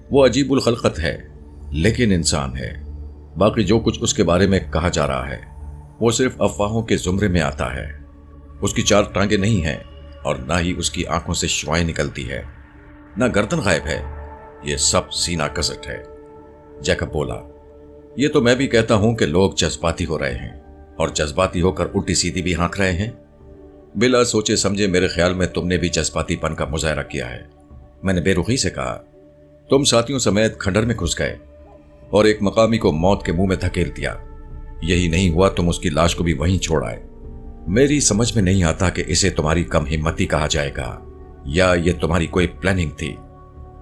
وہ عجیب الخلقت ہے لیکن انسان ہے. باقی جو کچھ اس کے بارے میں کہا جا رہا ہے وہ صرف افواہوں کے زمرے میں آتا ہے. اس کی 4 ٹانگیں نہیں ہیں اور نہ ہی اس کی آنکھوں سے شعاعیں نکلتی ہے، نہ گردن غائب ہے. یہ سب سینہ کزٹ ہے. جیکب بولا، یہ تو میں بھی کہتا ہوں کہ لوگ جذباتی ہو رہے ہیں اور جذباتی ہو کر الٹی سیدھی بھی ہانک رہے ہیں. بلا سوچے سمجھے میرے خیال میں تم نے بھی جذباتی پن کا مظاہرہ کیا ہے. میں نے بے رخی سے کہا، تم ساتھیوں سمیت کھنڈر میں گھس گئے اور ایک مقامی کو موت کے منہ میں دھکیل دیا. یہی نہیں ہوا تم اس کی لاش کو بھی وہیں چھوڑ آئے. میری سمجھ میں نہیں آتا کہ اسے تمہاری کم ہمتی کہا جائے گا یا یہ تمہاری کوئی پلاننگ تھی.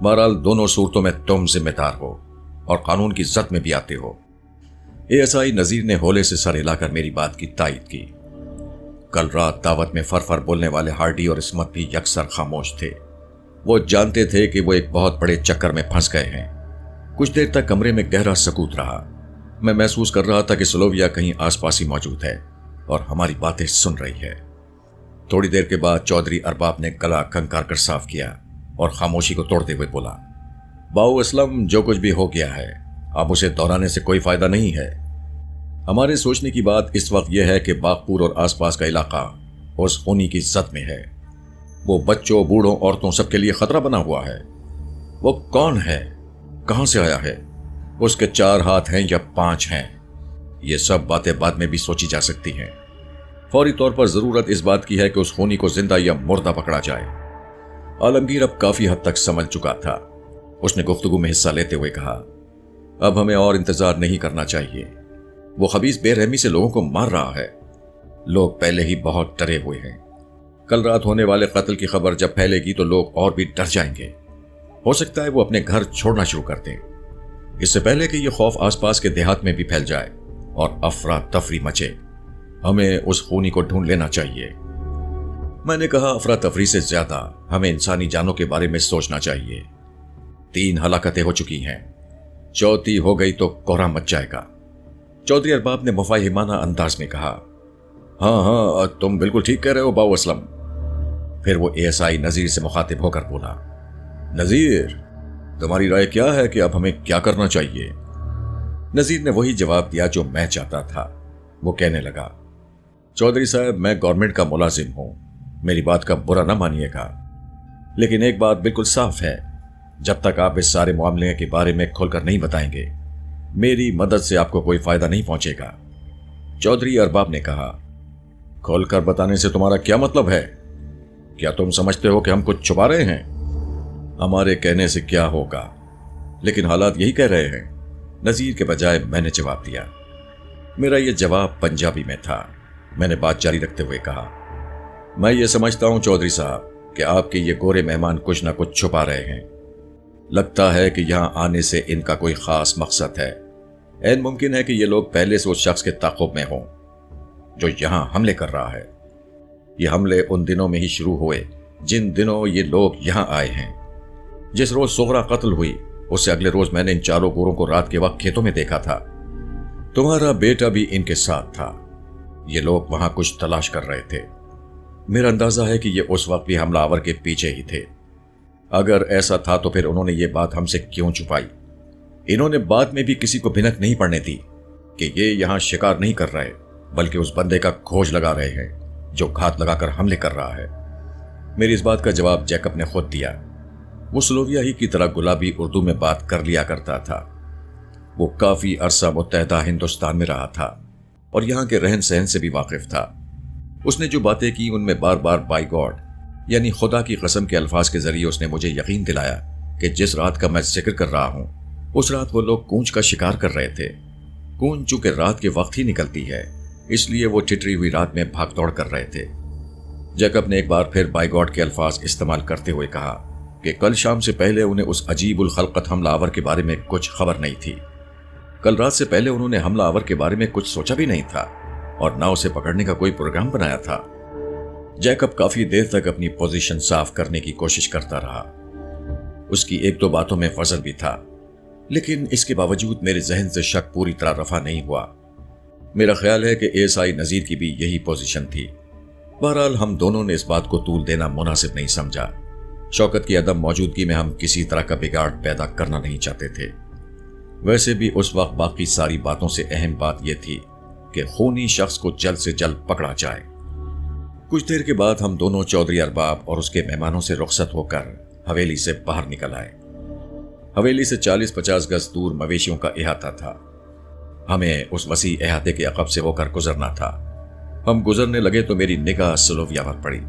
بہرحال دونوں صورتوں میں تم ذمہ دار ہو اور قانون کی زد میں بھی آتے ہو. ASI نذیر نے ہولے سے سر ہلا کر میری بات کی تائید کی. کل رات دعوت میں فر بولنے والے ہارڈی اور عصمت بھی یکسر خاموش تھے. وہ جانتے تھے کہ وہ ایک بہت بڑے چکر میں پھنس گئے ہیں. کچھ دیر تک کمرے میں گہرا سکوت رہا. میں محسوس کر رہا تھا کہ سلوویا کہیں آس پاس ہی موجود ہے اور ہماری باتیں سن رہی ہے. تھوڑی دیر کے بعد چودھری ارباب نے گلا کھنکار کر صاف کیا اور خاموشی کو توڑتے ہوئے بولا، باؤ اسلم، جو کچھ بھی ہو گیا ہے اب اسے دہرانے سے کوئی فائدہ نہیں ہے. ہمارے سوچنے کی بات اس وقت یہ ہے کہ باغپور اور آس پاس کا علاقہ اس خونی کی زد میں ہے. وہ بچوں، بوڑھوں، عورتوں سب کے لیے خطرہ بنا ہوا ہے. وہ کون ہے؟ کہاں سے آیا ہے؟ اس کے 4 ہاتھ ہیں یا 5 ہیں؟ یہ سب باتیں بعد میں بھی سوچی جا سکتی ہیں. فوری طور پر ضرورت اس بات کی ہے کہ اس خونی کو زندہ یا مردہ پکڑا جائے. عالمگیر اب کافی حد تک سمجھ چکا تھا. اس نے گفتگو میں حصہ لیتے ہوئے کہا، اب ہمیں اور انتظار نہیں کرنا چاہیے. وہ خبیث بے رحمی سے لوگوں کو مار رہا ہے. لوگ پہلے ہی بہت ڈرے ہوئے ہیں. کل رات ہونے والے قتل کی خبر جب پھیلے گی تو لوگ اور بھی ڈر جائیں گے. ہو سکتا ہے وہ اپنے گھر چھوڑنا شروع کر دیں. اس سے پہلے کہ یہ خوف آس پاس کے دیہات میں بھی پھیل جائے اور افراتفری مچے، ہمیں اس خونی کو ڈھونڈ لینا چاہیے. میں نے کہا، افراتفری سے زیادہ ہمیں انسانی جانوں کے بارے میں سوچنا چاہیے. 3 ہلاکتیں ہو چکی ہیں، 4تھی ہو گئی تو کوہرام مچ جائے گا. چودھری ارباب نے مفاہمانہ انداز میں کہا، ہاں تم بالکل ٹھیک کہہ رہے ہو باؤ اسلم. پھر وہ ASI نذیر سے مخاطب ہو کر بولا، نذیر، تمہاری رائے کیا ہے کہ اب ہمیں کیا کرنا چاہیے؟ نذیر نے وہی جواب دیا جو میں چاہتا تھا. وہ کہنے لگا، چودھری صاحب، میں گورنمنٹ کا ملازم ہوں، میری بات کا برا نہ مانیے گا، لیکن ایک بات بالکل صاف ہے، جب تک آپ اس سارے معاملے کے بارے میں کھول کر نہیں بتائیں گے، میری مدد سے آپ کو کوئی فائدہ نہیں پہنچے گا. چودھری ارباب نے کہا، کھول کر بتانے سے تمہارا کیا مطلب ہے؟ کیا تم سمجھتے ہو کہ ہم کچھ چھپا رہے ہیں؟ ہمارے کہنے سے کیا ہوگا، لیکن حالات یہی کہہ رہے ہیں. نذیر کے بجائے میں نے جواب دیا. میرا یہ جواب پنجابی میں تھا. میں نے بات جاری رکھتے ہوئے کہا، میں یہ سمجھتا ہوں چودھری صاحب کہ آپ کے یہ گورے مہمان کچھ نہ کچھ چھپا رہے ہیں. لگتا ہے کہ یہاں آنے سے ان کا کوئی خاص مقصد ہے. عین ممکن ہے کہ یہ لوگ پہلے سے اس شخص کے تعاقب میں ہوں جو یہاں حملے کر رہا ہے. یہ حملے ان دنوں میں ہی شروع ہوئے جن دنوں یہ لوگ یہاں آئے ہیں. جس روز سغرا قتل ہوئی اس سے اگلے روز میں نے ان چاروں گوروں کو رات کے وقت کھیتوں میں دیکھا تھا. تمہارا بیٹا بھی ان کے ساتھ تھا. یہ لوگ وہاں کچھ تلاش کر رہے تھے. میرا اندازہ ہے کہ یہ اس وقت بھی حملہ آور کے پیچھے ہی تھے. اگر ایسا تھا تو پھر انہوں نے یہ بات ہم سے کیوں چھپائی؟ انہوں نے بعد میں بھی کسی کو بھنک نہیں پڑنے دی کہ یہ یہاں شکار نہیں کر رہے بلکہ اس بندے کا کھوج لگا رہے ہیں جو گھات لگا کر حملے کر رہا ہے. میری اس بات کا جواب جیکب نے خود دیا. وہ سلوویا ہی کی طرح گلابی اردو میں بات کر لیا کرتا تھا. وہ کافی عرصہ متحدہ ہندوستان میں رہا تھا اور یہاں کے رہن سہن سے بھی واقف تھا. اس نے جو باتیں کی ان میں بار بار بائی گاڈ یعنی خدا کی قسم کے الفاظ کے ذریعے اس نے مجھے یقین دلایا کہ جس رات کا میں ذکر کر رہا ہوں اس رات وہ لوگ کونچ کا شکار کر رہے تھے. کونچ چونکہ رات کے وقت ہی نکلتی ہے اس لیے وہ ٹٹری ہوئی رات میں بھاگ دوڑ کر رہے تھے. جیکب نے ایک بار پھر بائی گاڈ کے الفاظ استعمال کرتے ہوئے کہا کہ کل شام سے پہلے انہیں اس عجیب الخلقت حملہ آور کے بارے میں کچھ خبر نہیں تھی. کل رات سے پہلے انہوں نے حملہ آور کے بارے میں کچھ سوچا بھی نہیں تھا اور نہ اسے پکڑنے کا کوئی پروگرام بنایا تھا. جیکب کافی دیر تک اپنی پوزیشن صاف کرنے کی کوشش کرتا رہا. اس کی 1-2 باتوں میں فضل بھی تھا لیکن اس کے باوجود میرے ذہن سے شک پوری طرح رفع نہیں ہوا. میرا خیال ہے کہ ASI نذیر کی بھی یہی پوزیشن تھی. بہرحال ہم دونوں نے اس بات کو طول دینا مناسب نہیں سمجھا. شوکت کی عدم موجودگی میں ہم کسی طرح کا بگاڑ پیدا کرنا نہیں چاہتے تھے. ویسے بھی اس وقت باقی ساری باتوں سے اہم بات یہ تھی کہ خونی شخص کو جلد سے جلد پکڑا جائے. کچھ دیر کے بعد ہم دونوں چودھری ارباب اور اس کے مہمانوں سے رخصت ہو کر حویلی سے باہر نکل آئے. حویلی سے 40-50 گز دور مویشیوں کا احاطہ تھا. ہمیں اس وسیع احاطے کے عقب سے ہو کر گزرنا تھا. ہم گزرنے لگے تو میری نگاہ سلوویا پر پڑی.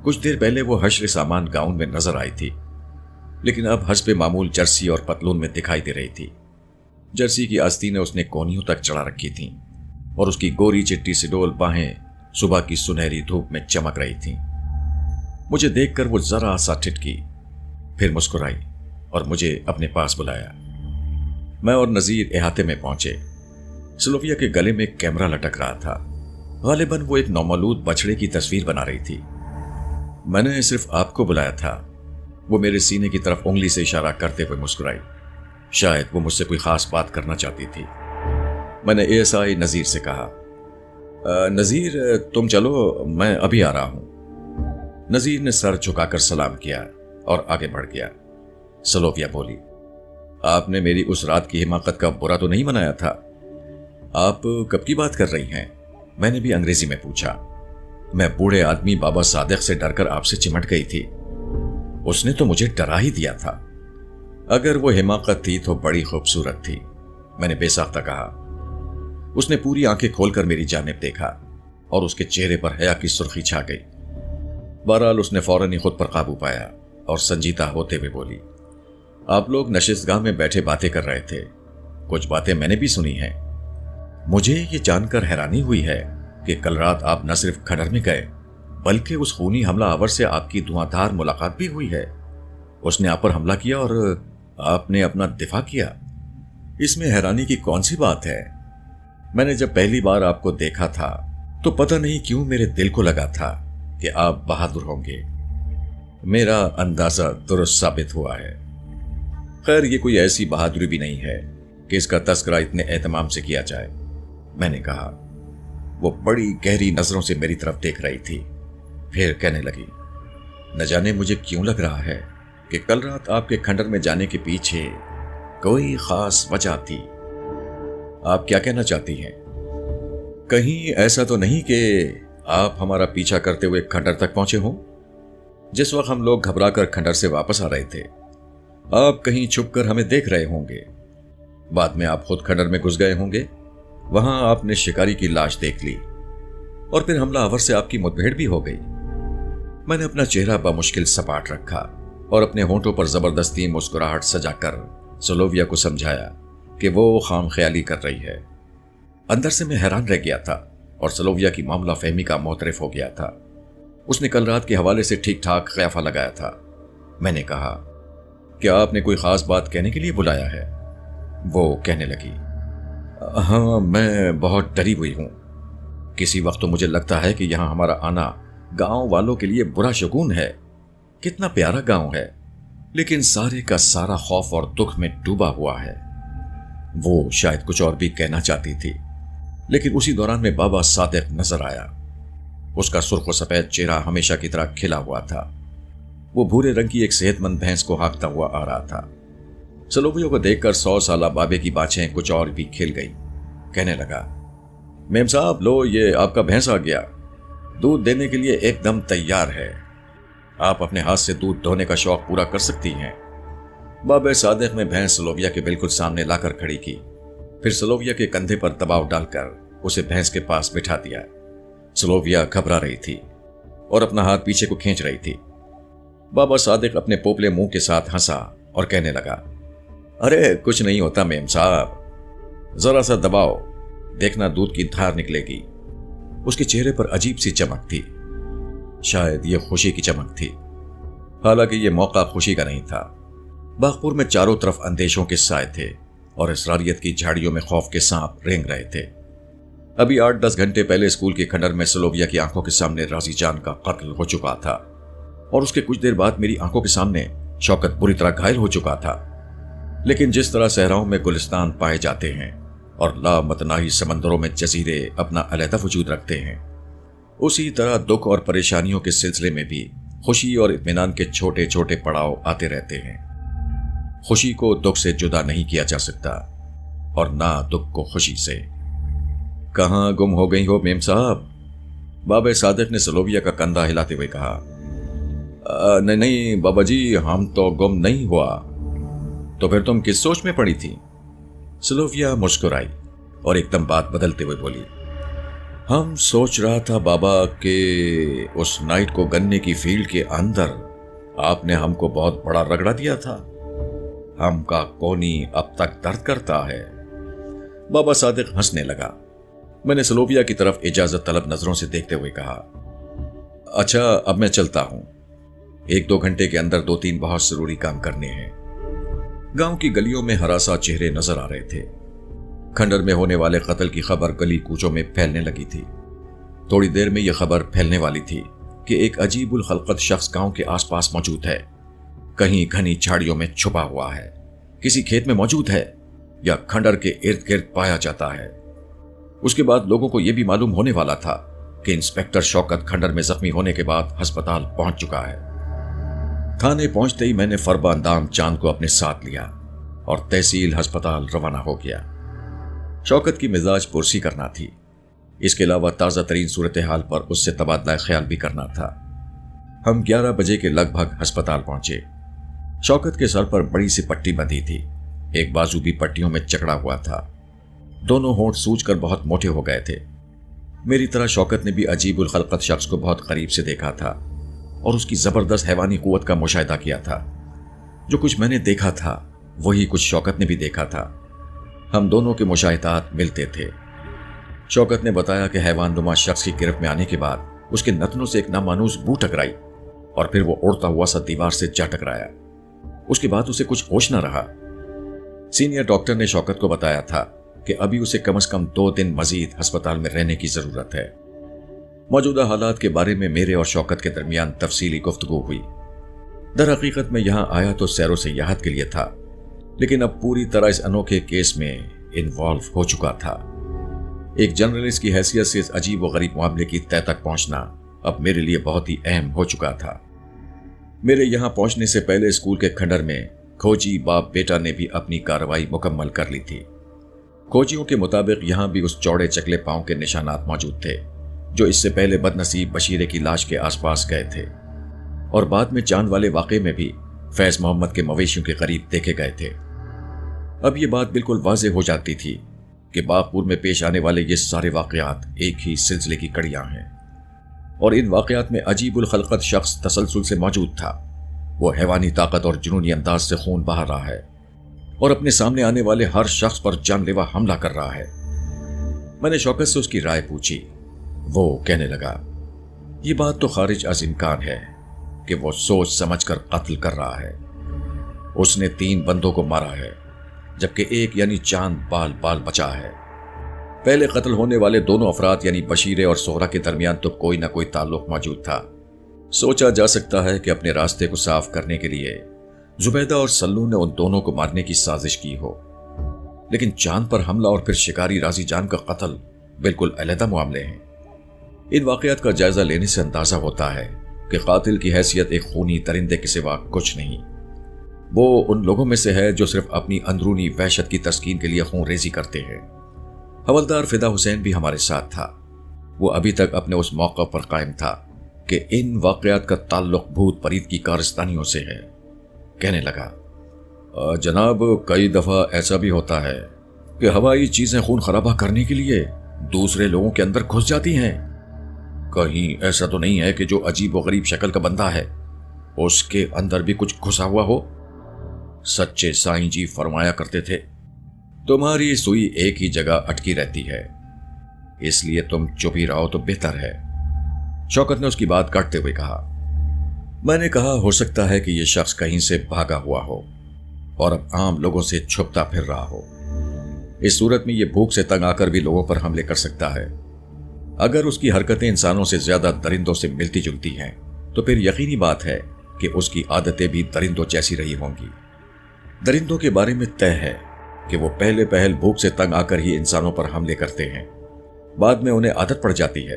کچھ دیر پہلے وہ حشر سامان گاؤن میں نظر آئی تھی لیکن اب حسب معمول جرسی اور پتلون میں دکھائی دے رہی تھی. جرسی کی آستینیں اس نے کونیوں تک چڑھا رکھی تھیں اور اس کی گوری چٹی سڈول باہیں صبح کی سنہری دھوپ میں چمک رہی تھیں. مجھے دیکھ کر وہ ذرا سا ٹھٹکی، پھر مسکرائی اور مجھے اپنے پاس بلایا. میں اور نذیر احاطے میں پہنچے. سلوویا کے گلے میں ایک کیمرہ لٹک رہا تھا. غالباً وہ ایک نومولود بچڑے کی تصویر بنا رہی تھی. میں نے صرف آپ کو بلایا تھا. وہ میرے سینے کی طرف انگلی سے اشارہ کرتے ہوئے مسکرائی. شاید وہ مجھ سے کوئی خاص بات کرنا چاہتی تھی. میں نے ASI نذیر سے کہا، نذیر تم چلو، میں ابھی آ رہا ہوں. نذیر نے سر جھکا کر سلام کیا اور آگے بڑھ گیا. سلوویا بولی، آپ نے میری اس رات کی حماقت کا برا تو نہیں منایا تھا؟ آپ کب کی بات کر رہی ہیں؟ میں نے بھی انگریزی میں پوچھا. میں بوڑھے آدمی بابا صادق سے ڈر کر آپ سے چمٹ گئی تھی. اس نے تو مجھے ڈرا ہی دیا تھا. اگر وہ حماقت تھی تو بڑی خوبصورت تھی، میں نے بے ساختہ کہا. उसने पूरी आंखें खोलकर मेरी जानिब देखा और उसके चेहरे पर हया की सुर्खी छा गई। बहरहाल उसने फौरन ही खुद पर काबू पाया और संजीदा होते हुए बोली, आप लोग नशिस्तगाह में बैठे बातें कर रहे थे। कुछ बातें मैंने भी सुनी हैं। मुझे ये जानकर हैरानी हुई है कि कल रात आप न सिर्फ खंडर में गए बल्कि उस खूनी हमलावर से आपकी धुआंधार मुलाकात भी हुई है। उसने आप पर हमला किया और आपने अपना दिफा किया। इसमें हैरानी की कौन सी बात है? मैंने जब पहली बार आपको देखा था तो पता नहीं क्यों मेरे दिल को लगा था कि आप बहादुर होंगे। मेरा अंदाजा दुरुस्त साबित हुआ है। खैर, ये कोई ऐसी बहादुरी भी नहीं है कि इसका तस्करा इतने एहतमाम से किया जाए, मैंने कहा। वो बड़ी गहरी नजरों से मेरी तरफ देख रही थी। फिर कहने लगी, न जाने मुझे क्यों लग रहा है कि कल रात आपके खंडर में जाने के पीछे कोई खास वजह थी। आप क्या कहना चाहती हैं? कहीं ऐसा तो नहीं कि आप हमारा पीछा करते हुए खंडर तक पहुंचे हों? जिस वक्त हम लोग घबराकर खंडर से वापस आ रहे थे, आप कहीं छुपकर हमें देख रहे होंगे। बाद में आप खुद खंडर में घुस गए होंगे। वहां आपने शिकारी की लाश देख ली और फिर हमलावर से आपकी मुठभेड़ भी हो गई। मैंने अपना चेहरा बमुश्किल सपाट रखा और अपने होंठों पर जबरदस्ती मुस्कुराहट सजाकर सोलोविया को समझाया कि वो खामख्याली कर रही है। अंदर से मैं हैरान रह गया था और सोलोविया की मामला फहमी का मोतरफ हो गया था। उसने कल रात के हवाले से ठीक ठाक क़याफ़ा लगाया था। मैंने कहा, क्या आपने कोई खास बात कहने के लिए बुलाया है? वो कहने लगी, हाँ, मैं बहुत डरी हुई हूं। किसी वक्त तो मुझे लगता है कि यहां हमारा आना गांव वालों के लिए बुरा शगुन है। कितना प्यारा गांव है, लेकिन सारे का सारा खौफ और दुख में डूबा हुआ है। वो शायद कुछ और भी कहना चाहती थी, लेकिन उसी दौरान में बाबा सादिक नजर आया। उसका सुर्ख व सफेद चेहरा हमेशा की तरह खिला हुआ था। वो भूरे रंग की एक सेहतमंद भैंस को हाँकता हुआ आ रहा था। सोलोविया को देखकर 100 साला बाबे की बाछें कुछ और भी खिल गई। कहने लगा, मेम साहब, लो ये आपका भैंस आ गया। दूध देने के लिए एकदम तैयार है। आप अपने हाथ से दूध ढोने का शौक पूरा कर सकती हैं। बाबे सादिक ने भैंस सोलोविया के बिल्कुल सामने लाकर खड़ी की। फिर सोलोविया के कंधे पर दबाव डालकर उसे भैंस के पास बिठा दिया। सोलोविया घबरा रही थी और अपना हाथ पीछे को खींच रही थी। बाबा सादिक अपने पोपले मुंह के साथ हंसा और कहने लगा, अरे कुछ नहीं होता मेम साहब, जरा सा दबाओ, देखना दूध की धार निकलेगी। उसके चेहरे पर अजीब सी चमक थी। शायद यह खुशी की चमक थी। हालांकि यह मौका खुशी का नहीं था। बागपुर में चारों तरफ अंदेशों के साए थे और इसरारियत की झाड़ियों में खौफ के सांप रेंग रहे थे। अभी 8-10 घंटे पहले स्कूल के खंडर में सोलोविया की आंखों के सामने राजी जान का कत्ल हो चुका था और उसके कुछ देर बाद मेरी आंखों के सामने शौकत बुरी तरह घायल हो चुका था। लेकिन जिस तरह सहराओं में गुलिस्तान पाए जाते हैं और लामतनाही समंदरों में जजीरे अपना अलहदा वजूद रखते हैं, उसी तरह दुख और परेशानियों के सिलसिले में भी खुशी और इत्मीनान के छोटे छोटे पड़ाव आते रहते हैं। खुशी को दुख से जुदा नहीं किया जा सकता और ना दुख को खुशी से। कहां गुम हो गई हो मेम साहब? बाबा सादिक ने सोलोविया का कंधा हिलाते हुए कहा। नहीं नहीं बाबा जी, हम तो गुम नहीं हुआ। तो फिर तुम किस सोच में पड़ी थी? सोलोविया मुस्कुराई और एकदम बात बदलते हुए बोली, हम सोच रहा था बाबा के उस नाइट को गन्ने की फील्ड के अंदर आपने हमको बहुत बड़ा रगड़ा दिया था। हमका कोनी अब तक दर्द करता है। बाबा सादिक हंसने लगा। मैंने सोलोविया की तरफ इजाजत तलब नजरों से देखते हुए कहा, अच्छा अब मैं चलता हूं। 1-2 घंटे के अंदर 2-3 बहुत जरूरी काम करने हैं। गांव की गलियों में हरासा चेहरे नजर आ रहे थे। खंडर में होने वाले कत्ल की खबर गली कूचों में फैलने लगी थी। थोड़ी देर में यह खबर फैलने वाली थी कि एक अजीबुल खलकत शख्स गांव के आसपास मौजूद है। कहीं घनी झाड़ियों में छुपा हुआ है, किसी खेत में मौजूद है या खंडर के इर्द गिर्द पाया जाता है। उसके बाद लोगों को यह भी मालूम होने वाला था कि इंस्पेक्टर शौकत खंडर में जख्मी होने के बाद अस्पताल पहुंच चुका है। थाने पहुंचते ही मैंने फरबांदाम चांद को अपने साथ लिया और तहसील अस्पताल रवाना हो गया। शौकत की मिजाज पुरसी करना थी। इसके अलावा ताज़ा तरीन सूरत हाल पर उससे तबादला ख्याल भी करना था। हम 11 बजे के लगभग अस्पताल पहुंचे। शौकत के सर पर बड़ी सी पट्टी बंधी थी। एक बाजू भी पट्टियों में जकड़ा हुआ था। दोनों होंठ सूज कर बहुत मोटे हो गए थे। मेरी तरह शौकत ने भी अजीब उल खलकत शख्स को बहुत करीब से देखा था और उसकी जबरदस्त हैवानी कुव्वत का मुशाहिदा किया था। जो कुछ मैंने देखा था वही कुछ शौकत ने भी देखा था। हम दोनों के मुशाहिदात मिलते थे। शौकत ने बताया कि हैवान नुमा शख्स की गिरफ्त में आने के बाद उसके नथनों से एक नामानूस बू टकराई और फिर वो उड़ता हुआ सा दीवार से जा टकराया। उसके बाद उसे कुछ होश न रहा। सीनियर डॉक्टर ने शौकत को बताया था कि अभी उसे कम से कम 2 दिन मजीद अस्पताल में रहने की जरूरत है। मौजूदा हालात के बारे में मेरे और शौकत के दरमियान तफसीली गुफ्तगू हुई। दर हकीकत में यहां आया तो सैरो सयाहत के लिए था, लेकिन अब पूरी तरह इस अनोखे केस में इन्वॉल्व हो चुका था। एक जर्नलिस्ट की हैसियत से इस अजीब व गरीब मामले की तह तक पहुंचना अब मेरे लिए बहुत ही अहम हो चुका था। मेरे यहां पहुंचने से पहले स्कूल के खंडर में खोजी बाप बेटा ने भी अपनी कार्रवाई मुकम्मल कर ली थी। खोजियों के मुताबिक यहां भी उस चौड़े चकले पांव के निशानात मौजूद थे जो इससे पहले बदनसीब बशीरे की लाश के आसपास गए थे, और बाद में चांद वाले वाक़े में भी फैज मोहम्मद के मवेशियों के करीब देखे गए थे। अब ये बात बिल्कुल वाज़ेह हो जाती थी कि बागपुर में पेश आने वाले ये सारे वाक़यात एक ही सिलसिले की कड़ियां हैं, और इन वाक़यात में अजीबुल खलकत शख्स तसलसल से मौजूद था। वो हैवानी ताकत और जुनूनी अंदाज से खून बहा रहा है और अपने सामने आने वाले हर शख्स पर जानलेवा हमला कर रहा है। मैंने शौकत से उसकी राय पूछी। वो कहने लगा, ये बात तो खारिज अज इम्कान है कि वो सोच समझ कर कत्ल कर रहा है। उसने 3 बंदों को मारा है, जबकि एक यानी चांद बाल बाल बचा है। पहले कत्ल होने वाले दोनों अफराद यानी बशीरे और सोहरा के दरमियान तो कोई ना कोई ताल्लुक मौजूद था। सोचा जा सकता है कि अपने रास्ते को साफ करने के लिए जुबैदा और सल्लू ने उन दोनों को मारने की साजिश की हो, लेकिन चांद पर हमला और फिर शिकारी राजी जान का कत्ल बिल्कुल अलग मामले हैं। इन वाकयात का जायजा लेने से अंदाजा होता है कि कातिल की हैसियत एक खूनी दरिंदे के सिवा कुछ नहीं। वो उन लोगों में से है जो सिर्फ अपनी अंदरूनी वहशत की तस्कीन के लिए खून रेजी करते हैं। हवलदार फिदा हुसैन भी हमारे साथ था। वो अभी तक अपने उस मौका पर कायम था कि इन वाकयात का ताल्लुक भूत परीत की कारस्तानियों से है। कहने लगा, जनाब, कई दफा ऐसा भी होता है कि हवाई चीजें खून खराबा करने के लिए दूसरे लोगों के अंदर घुस जाती हैं। कहीं ऐसा तो नहीं है कि जो अजीब व गरीब शक्ल का बंदा है उसके अंदर भी कुछ घुसा हुआ हो? सच्चे साईं जी फरमाया करते थे, तुम्हारी सुई एक ही जगह अटकी रहती है, इसलिए तुम चुप ही रहो तो बेहतर है। शौकत ने उसकी बात काटते हुए कहा। मैंने कहा, हो सकता है कि यह शख्स कहीं से भागा हुआ हो और अब आम लोगों से छुपता फिर रहा हो। इस सूरत में यह भूख से तंग आकर भी लोगों पर हमले कर सकता है। अगर उसकी हरकतें इंसानों से ज्यादा दरिंदों से मिलती जुलती हैं तो फिर यकीनी बात है कि उसकी आदतें भी दरिंदों जैसी रही होंगी। दरिंदों के बारे में तय है कि वो पहले पहल भूख से तंग आकर ही इंसानों पर हमले करते हैं, बाद में उन्हें आदत पड़ जाती है।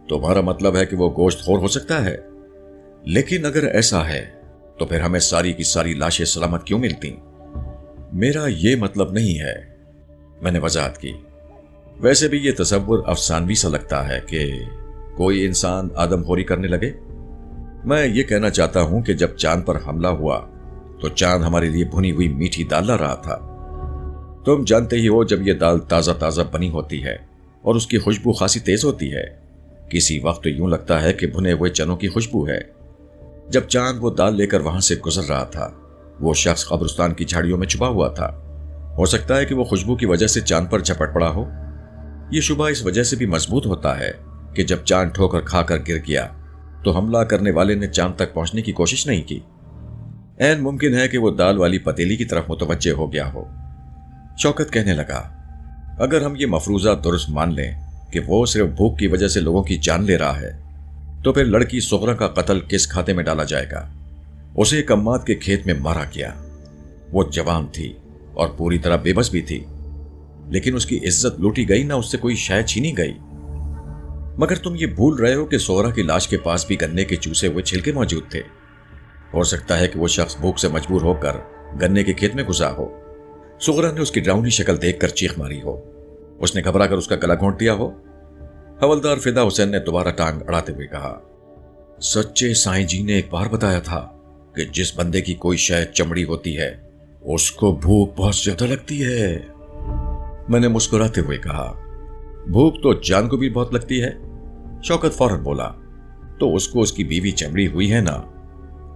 तुम्हारा मतलब है कि वो गोश्तखोर हो सकता है? लेकिन अगर ऐसा है तो फिर हमें सारी की सारी लाशें सलामत क्यों मिलती? मेरा ये मतलब नहीं है, मैंने वजाहत की। वैसे भी ये तसव्वुर अफसानवी सा लगता है कि कोई इंसान आदमखोरी करने लगे। मैं ये कहना चाहता हूं कि जब चांद पर हमला हुआ तो चांद हमारे लिए भुनी हुई मीठी दाल ला रहा था। तुम जानते ही हो, जब यह दाल ताज़ा ताज़ा बनी होती है और उसकी खुशबू खासी तेज होती है, किसी वक्त यूं लगता है कि भुने हुए चनों की खुशबू है। जब चांद वो दाल लेकर वहां से गुजर रहा था, वो शख्स कब्रिस्तान की झाड़ियों में छुपा हुआ था। हो सकता है कि वो खुशबू की वजह से चांद पर झपट पड़ा हो। ये शुबा इस वजह से भी मजबूत होता है कि जब चांद ठोकर खाकर गिर गया तो हमला करने वाले ने चांद तक पहुंचने की कोशिश नहीं की। ऐन मुमकिन है कि वो दाल वाली पतीली की तरफ मुतवज्जे हो गया हो। शौकत कहने लगा, अगर हम ये मफरूजा दुरुस्त मान लें कि वो सिर्फ भूख की वजह से लोगों की जान ले रहा है, तो फिर लड़की सुगरा का कत्ल किस खाते में डाला जाएगा? उसे कम्मात के खेत में मारा गया। वो जवान थी और पूरी तरह बेबस भी थी, लेकिन उसकी इज्जत लूटी गई ना, उससे कोई शय छीनी गई। मगर तुम ये भूल रहे हो कि सोहरा की लाश के पास भी गन्ने के चूसे हुए छिलके मौजूद थे। हो सकता है कि वो शख्स भूख से मजबूर होकर गन्ने के खेत में घुसा हो। सुगरा ने उसकी डरावनी शक्ल देखकर चीख मारी हो। उसने घबरा कर उसका गला घोंट दिया हो। हवलदार फिदा हुसैन ने दोबारा टांग अड़ाते हुए कहा, सच्चे साईं जी ने एक बार बताया था कि जिस बंदे की कोई शय चमड़ी होती है उसको भूख बहुत ज्यादा लगती है। मैंने मुस्कुराते हुए कहा, भूख तो जान को भी बहुत लगती है। शौकत फौरन बोला, तो उसको उसकी बीवी चमड़ी हुई है ना।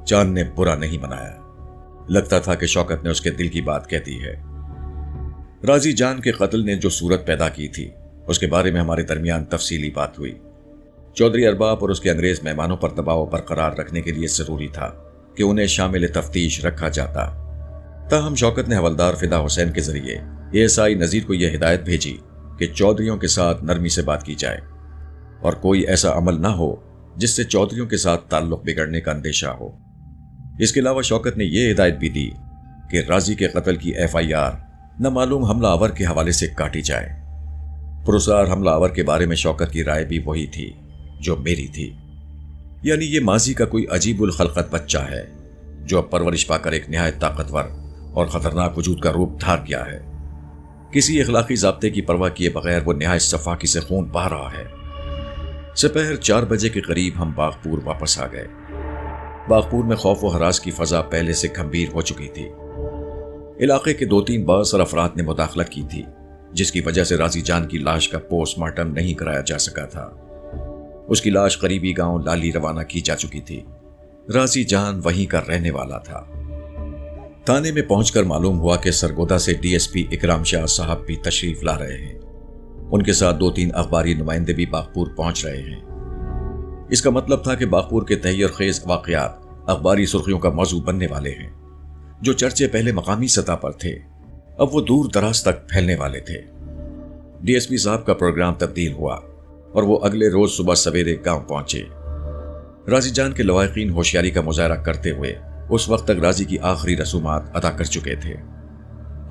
चांद ने बुरा नहीं मनाया। लगता था कि शौकत ने उसके दिल की बात कह दी है। राजी जान के कत्ल ने जो सूरत पैदा की थी उसके बारे में हमारे दरमियान तफसीली बात हुई। चौधरी अरबाब और उसके अंग्रेज मेहमानों पर दबाव बरकरार रखने के लिए जरूरी था कि उन्हें शामिल तफ्तीश रखा जाता। ताहम शौकत ने हवलदार फिदा हुसैन के जरिए एएसआई नजीर को यह हिदायत भेजी कि चौधरियों के साथ नरमी से बात की जाए और कोई ऐसा अमल ना हो जिससे चौधरियों के साथ ताल्लुक बिगड़ने का अंदेशा हो। इसके अलावा शौकत ने यह हिदायत भी दी कि राजी के कत्ल की FIR नामालूम हमलावर के हवाले से काटी जाए। पुरस्कार हमलावर के बारे में शौकत की राय भी वही थी जो मेरी थी, यानी ये माजी का कोई अजीबुल खलकत बच्चा है जो अब परवरिश पाकर एक निहायत ताकतवर और खतरनाक वजूद का रूप धार गया है। किसी इखलाकी ज़ाब्ते की परवाह किए बगैर वो निहायत सफाकी से खून बहा रहा है। दोपहर 4 बजे के करीब हम बागपुर वापस आ गए। बागपुर में खौफ व हरास की फजा पहले से गंभीर हो चुकी थी। इलाके के 2-3 बासर अफराद ने मुदाखलत की थी, जिसकी वजह से राजी जान की लाश का पोस्टमार्टम नहीं कराया जा सका था। उसकी लाश करीबी गांव लाली रवाना की जा चुकी थी। राजी जान वहीं का रहने वाला था। थाने में पहुंचकर मालूम हुआ कि सरगोदा से DSP इकराम शाह साहब भी तशरीफ ला रहे हैं। उनके साथ 2-3 अखबारी नुमाइंदे भी बागपुर पहुंच रहे हैं। इसका मतलब था कि बागपुर के तहयर खेज वाकयात अखबारी सुर्खियों का मौजू बनने वाले हैं। जो चर्चे पहले मकामी सतह पर थे अब वो दूर दराज तक फैलने वाले थे। DSP साहब का प्रोग्राम तब्दील हुआ और वो अगले रोज सुबह सवेरे गांव पहुंचे। राजी जान के लवाहिकीन होशियारी का मुजाहरा करते हुए उस वक्त तक राजी की आखिरी रसूमात अदा कर चुके थे।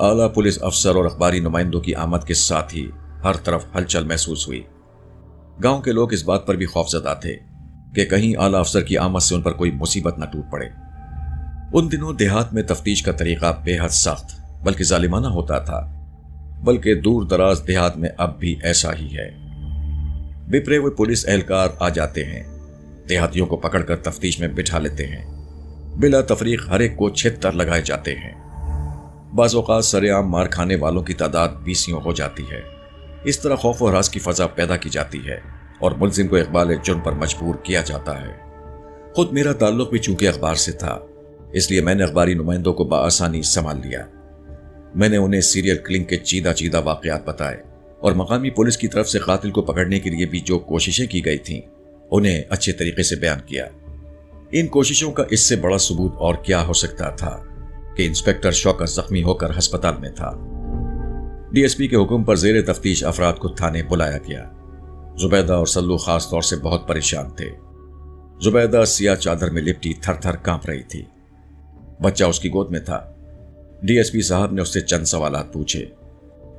आला पुलिस अफसर और अखबारी नुमाइंदों की आमद के साथ ही हर तरफ हलचल महसूस हुई। गांव के लोग इस बात पर भी खौफजदा थे कि कहीं आला अफसर की आमद से उन पर कोई मुसीबत न टूट पड़े। उन दिनों देहात में तफ्तीश का तरीका बेहद सख्त बल्कि जालिमाना होता था, बल्कि दूर दराज देहात में अब भी ऐसा ही है। बिपरे हुए पुलिस एहलकार आ जाते हैं, देहातियों को पकड़कर तफ्तीश में बिठा लेते हैं। बिला तफरीक हर एक को छितर लगाए जाते हैं। बाज़ औक़ात सरेआम मार खाने वालों की तादाद 20 हो जाती है। इस तरह खौफ और हरास की फजा पैदा की जाती है और मुल्जिम को इक़बाल जुर्म पर मजबूर किया जाता है। खुद मेरा ताल्लुक भी चूंकि अखबार से था, इसलिए मैंने अखबारी नुमाइंदों को बआसानी संभाल लिया। मैंने उन्हें सीरियल किलिंग के चीदा चीदा वाक़यात बताए और मकामी पुलिस की तरफ से कातिल को पकड़ने के लिए भी जो कोशिशें की गई थीं उन्हें अच्छे तरीके से बयान किया। इन कोशिशों का इससे बड़ा सबूत और क्या हो सकता था कि इंस्पेक्टर शौकत जख्मी होकर अस्पताल में था। DSP के हुक्म पर जेर तफ्तीश अफराद को थाने बुलाया गया। जुबैदा और सल्लू खास तौर से बहुत परेशान थे। जुबैदा सियाह चादर में लिपटी थर थर कांप रही थी। बच्चा उसकी गोद में था। DSP साहब ने उससे चंद सवालात पूछे।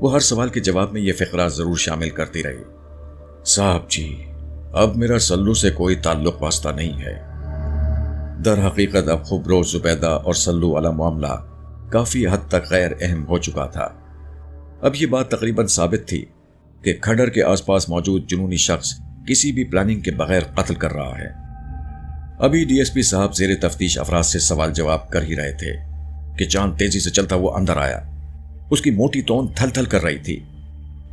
वो हर सवाल के जवाब में यह फिक्रा जरूर शामिल करती रही, साहब जी, अब मेरा सल्लू से कोई ताल्लुक वास्ता नहीं है। दर हकीकत अब खुबरो, जुबैदा और सल्लू वाला मामला काफी हद तक गैर अहम हो चुका था। अब यह बात तकरीबन साबित थी कि खडर के आसपास मौजूद जुनूनी शख्स किसी भी प्लानिंग के बगैर कत्ल कर रहा है। अभी DSP साहब जेर तफ्तीश अफराद से सवाल जवाब कर ही रहे थे कि चांद तेजी से चलता हुआ अंदर आया। उसकी मोटी तोन थल थल कर रही थी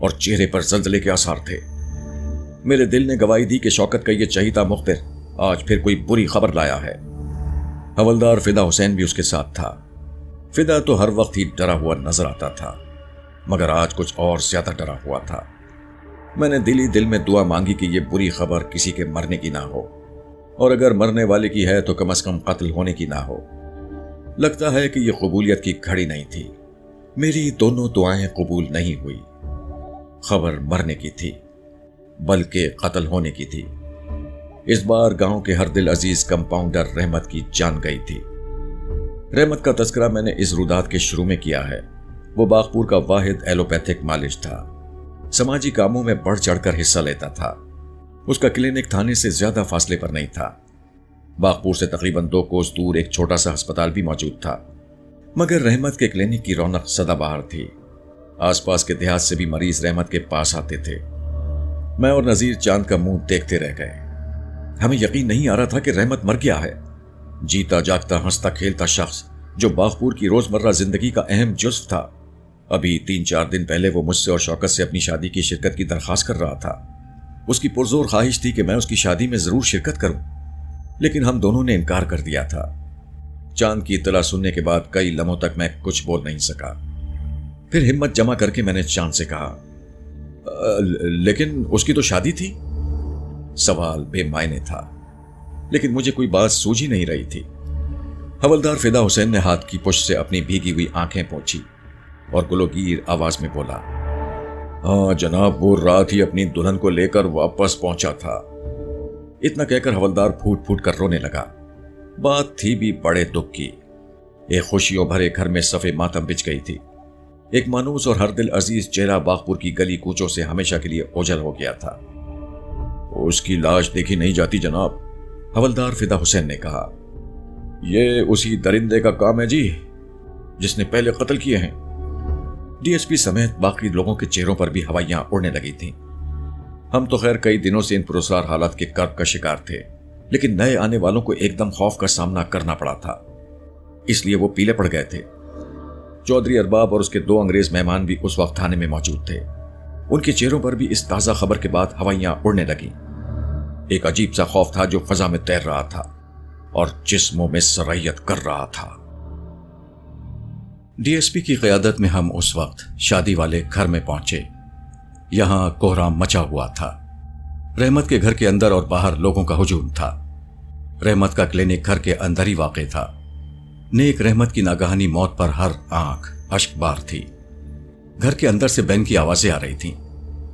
और चेहरे पर जल्जले के आसार थे। मेरे दिल ने गवाही दी कि शौकत का यह चहीता मुख्बिर आज फिर कोई बुरी खबर लाया है। हवलदार फिदा हुसैन भी उसके साथ था। फिदा तो हर वक्त ही डरा हुआ नजर आता था, मगर आज कुछ और ज्यादा डरा हुआ था। मैंने दिल ही दिल में दुआ मांगी कि यह बुरी खबर किसी के मरने की ना हो, और अगर मरने वाले की है तो कम से कम कत्ल होने की ना हो। लगता है कि यह कबूलियत की घड़ी नहीं थी। मेरी दोनों दुआएं कबूल नहीं हुई। खबर मरने की थी, बल्कि कत्ल होने की थी। इस बार गांव के हर दिल अजीज कंपाउंडर रहमत की जान गई थी। रहमत का तस्करा मैंने इस रुदात के शुरू में किया है। वो बागपुर का वाहिद एलोपैथिक मालिश था। समाजी कामों में बढ़ चढ़कर हिस्सा लेता था। उसका क्लिनिक थाने से ज्यादा फासले पर नहीं था। बागपुर से तकरीबन 2 कोस दूर एक छोटा सा अस्पताल भी मौजूद था, मगर रहमत के क्लिनिक की रौनक सदाबहार थी। आसपास के देहात से भी मरीज रहमत के पास आते थे। मैं और नजीर चांद का मुंह देखते रह गए। हमें यकीन नहीं आ रहा था कि रहमत मर गया है। जीता जागता हंसता खेलता शख्स जो बागपुर की रोजमर्रा जिंदगी का अहम जुज़्व था, अभी 3-4 दिन पहले वो मुझसे और शौकत से अपनी शादी की शिरकत की दरख्वास्त कर रहा था। उसकी पुरजोर ख्वाहिश थी कि मैं उसकी शादी में जरूर शिरकत करूं, लेकिन हम दोनों ने इनकार कर दिया था। चांद की इत्तला सुनने के बाद कई लम्हों तक मैं कुछ बोल नहीं सका। फिर हिम्मत जमा करके मैंने चांद से कहा, लेकिन उसकी तो शादी थी। सवाल बेमायने था, लेकिन मुझे कोई बात सूझ ही नहीं रही थी। हवलदार फिदा हुसैन ने हाथ की पुष्ट से अपनी भीगी हुई आंखें पोंछी और गुलोगीर आवाज में बोला, हाँ जनाब, वो रात ही अपनी दुल्हन को लेकर वापस पहुंचा था। इतना कहकर हवलदार फूट फूट कर रोने लगा। बात थी भी बड़े दुख की। एक खुशियों भरे घर में सफे मातम बिछ गई थी। एक मानूस और हर दिल अजीज चेहरा बागपुर की गली कूचों से हमेशा के लिए ओझल हो गया था। उसकी लाश देखी नहीं जाती जनाब, हवलदार फिदा हुसैन ने कहा। ये उसी दरिंदे का काम है जी, जिसने पहले कत्ल किए हैं। डीएसपी समेत बाकी लोगों के चेहरों पर भी हवाइयां उड़ने लगी थीं। हम तो खैर कई दिनों से इन पुरस्कार हालात के कर्ब का शिकार थे, लेकिन नए आने वालों को एकदम खौफ का सामना करना पड़ा था, इसलिए वो पीले पड़ गए थे। चौधरी अरबाब और उसके 2 अंग्रेज मेहमान भी उस वक्त थाने में मौजूद थे। उनके चेहरों पर भी इस ताजा खबर के बाद हवाइयां उड़ने लगी। एक अजीब सा खौफ था जो फजा में तैर रहा था और जिस्मों में सरैयत कर रहा था। डीएसपी की क़यादत में हम उस वक्त शादी वाले घर में पहुंचे। यहां कोहराम मचा हुआ था। रहमत के घर के अंदर और बाहर लोगों का हुजूम था। रहमत का क्लिनिक घर के अंदर ही वाक़ था। नेक रहमत की नागहानी मौत पर हर आंख अश्कबार थी। घर के अंदर से बैन की आवाजें आ रही थीं।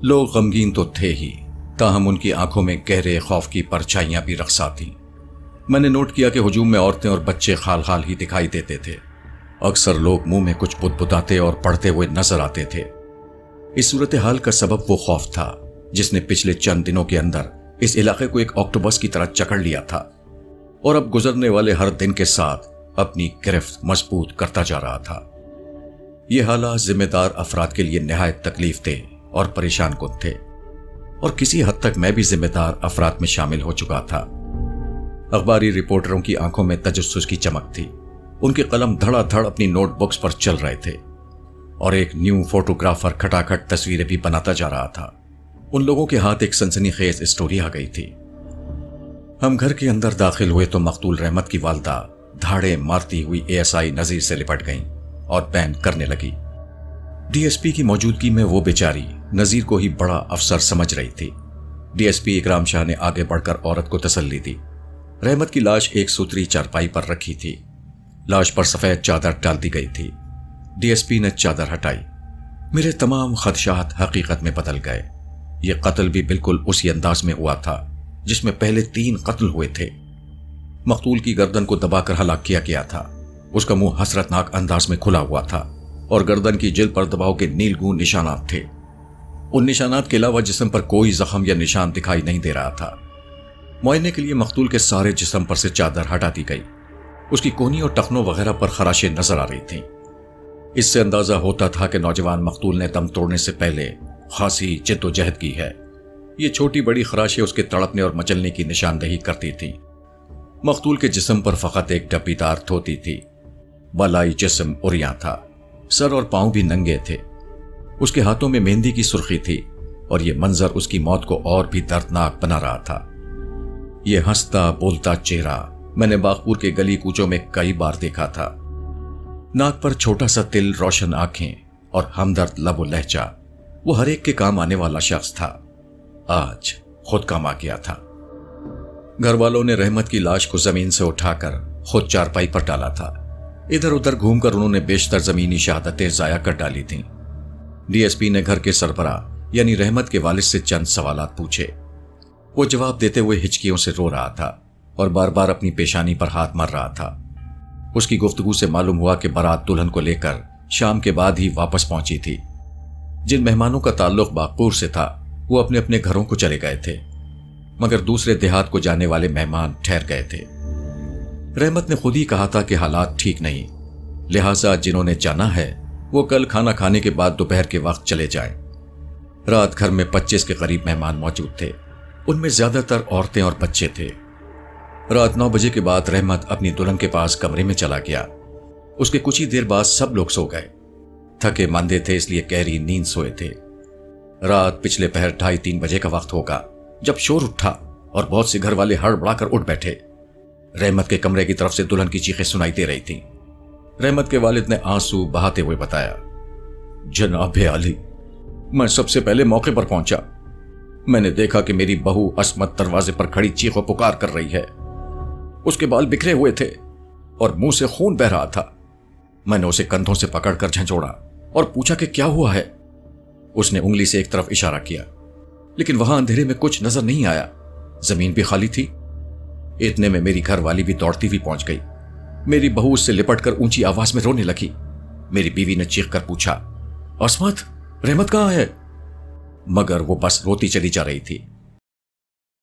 लोग गमगीन तो थे ही, ताहम उनकी आंखों में गहरे खौफ की परछाइयां भी रख्सा थीं। मैंने नोट किया कि हुजूम में औरतें और बच्चे खाल खाल ही दिखाई देते थे। अक्सर लोग मुंह में कुछ बुदबुदाते और पढ़ते हुए नजर आते थे। इस सूरत हाल का सबब वो खौफ था जिसने पिछले चंद दिनों के अंदर इस इलाके को एक ऑक्टोपस की तरह जकड़ लिया था और अब गुजरने वाले हर दिन के साथ अपनी गिरफ्त मजबूत करता जा रहा था। ये हालात जिम्मेदार अफराद के लिए निहायत तकलीफ थे और परेशान कुन थे, और किसी हद तक मैं भी जिम्मेदार अफराद में शामिल हो चुका था। अखबारी रिपोर्टरों की आंखों में तजस्सुस की चमक थी। उनके कलम धड़ाधड़ अपनी नोटबुक्स पर चल रहे थे और एक न्यू फोटोग्राफर खटाखट तस्वीरें भी बनाता जा रहा था। उन लोगों के हाथ एक सनसनीखेज स्टोरी आ गई थी। हम घर के अंदर दाखिल हुए तो मकतूल रहमत की वालदा धाड़े मारती हुई एएसआई नजीर से लिपट गईं और बैन करने लगी। डीएसपी की मौजूदगी में वो बेचारी नजीर को ही बड़ा अफसर समझ रही थी। डीएसपी इकराम शाह ने आगे बढ़कर औरत को तसल्ली दी। रहमत की लाश एक सूतरी चारपाई पर रखी थी। लाश पर सफेद चादर डाल दी गई थी। डीएसपी ने चादर हटाई। मेरे तमाम खदशात हकीकत में बदल गए। ये कत्ल भी बिल्कुल उसी अंदाज में हुआ था जिसमें पहले 3 कत्ल हुए थे। मकतूल की गर्दन को दबाकर हलाक किया गया था। उसका मुंह हसरतनाक अंदाज में खुला हुआ था और गर्दन की जिल्द पर दबाव के नीलगूं निशानात थे। उन निशानात के अलावा जिस्म पर कोई जख्म या निशान दिखाई नहीं दे रहा था। मुआयने के लिए मकतूल के सारे जिस्म पर से चादर हटा दी गई। उसकी कोहनी और टखनों वगैरह पर खराशें नजर आ रही थीं। इससे अंदाजा होता था कि नौजवान मकतूल ने दम तोड़ने से पहले खासी जिद्दोजहद की है। ये छोटी बड़ी खराशें उसके तड़पने और मचलने की निशानदेही करती थीं। मकतूल के जिस्म पर फकत एक डब्बीदार धोती थी। बलाई जिस्म उरिया था। सर और पांव भी नंगे थे। उसके हाथों में मेहंदी की सुर्खी थी और यह मंजर उसकी मौत को और भी दर्दनाक बना रहा था। यह हंसता बोलता चेहरा मैंने बागपुर के गली कूचों में कई बार देखा था। नाक पर छोटा सा तिल, रोशन आंखें और हमदर्द लबो लहजा, वो हर एक के काम आने वाला शख्स था। आज खुद काम आ गया था। घर वालों ने रहमत की लाश को जमीन से उठाकर खुद चारपाई पर डाला था। इधर उधर घूमकर उन्होंने बेशतर जमीनी शहादतें जाया कर डाली थीं। डीएसपी ने घर के सरबराह यानी रहमत के वालिद से चंद सवालात पूछे। वो जवाब देते हुए हिचकियों से रो रहा था और बार बार अपनी पेशानी पर हाथ मार रहा था। उसकी गुफ्तगू से मालूम हुआ कि बारात दुल्हन को लेकर शाम के बाद ही वापस पहुंची थी। जिन मेहमानों का ताल्लुक बागपुर से था वो अपने अपने घरों को चले गए थे, मगर दूसरे देहात को जाने वाले मेहमान ठहर गए थे। रहमत ने खुद ही कहा था कि हालात ठीक नहीं, लिहाजा जिन्होंने जाना है वो कल खाना खाने के बाद दोपहर के वक्त चले जाएं। रात घर में 25 के करीब मेहमान मौजूद थे। उनमें ज्यादातर औरतें और बच्चे थे। रात 9 बजे के बाद रहमत अपनी दुल्हन के पास कमरे में चला गया। उसके कुछ ही देर बाद सब लोग सो गए। थके मांदे थे इसलिए गहरी नींद सोए थे। रात पिछले पहर 2:30-3 बजे का वक्त होगा जब शोर उठा और बहुत से घर वाले हड़बड़ाकर उठ बैठे। रहमत के कमरे की तरफ से दुल्हन की चीखें सुनाई दे रही थी। रहमत के वालिद ने आंसू बहाते हुए बताया, जनाबे आली, मैं सबसे पहले मौके पर पहुंचा। मैंने देखा कि मेरी बहू असमत दरवाजे पर खड़ी चीखों पुकार कर रही है। उसके बाल बिखरे हुए थे और मुंह से खून बह रहा था। मैंने उसे कंधों से पकड़कर झंझोड़ा और पूछा कि क्या हुआ है। उसने उंगली से एक तरफ इशारा किया, लेकिन वहां अंधेरे में कुछ नजर नहीं आया। जमीन भी खाली थी। इतने में मेरी घर वाली भी दौड़ती हुई पहुंच गई। मेरी बहू उससे लिपटकर ऊंची आवाज में रोने लगी। मेरी बीवी ने चीख कर पूछा, असमत, रहमत कहां है? मगर वो बस रोती चली जा रही थी।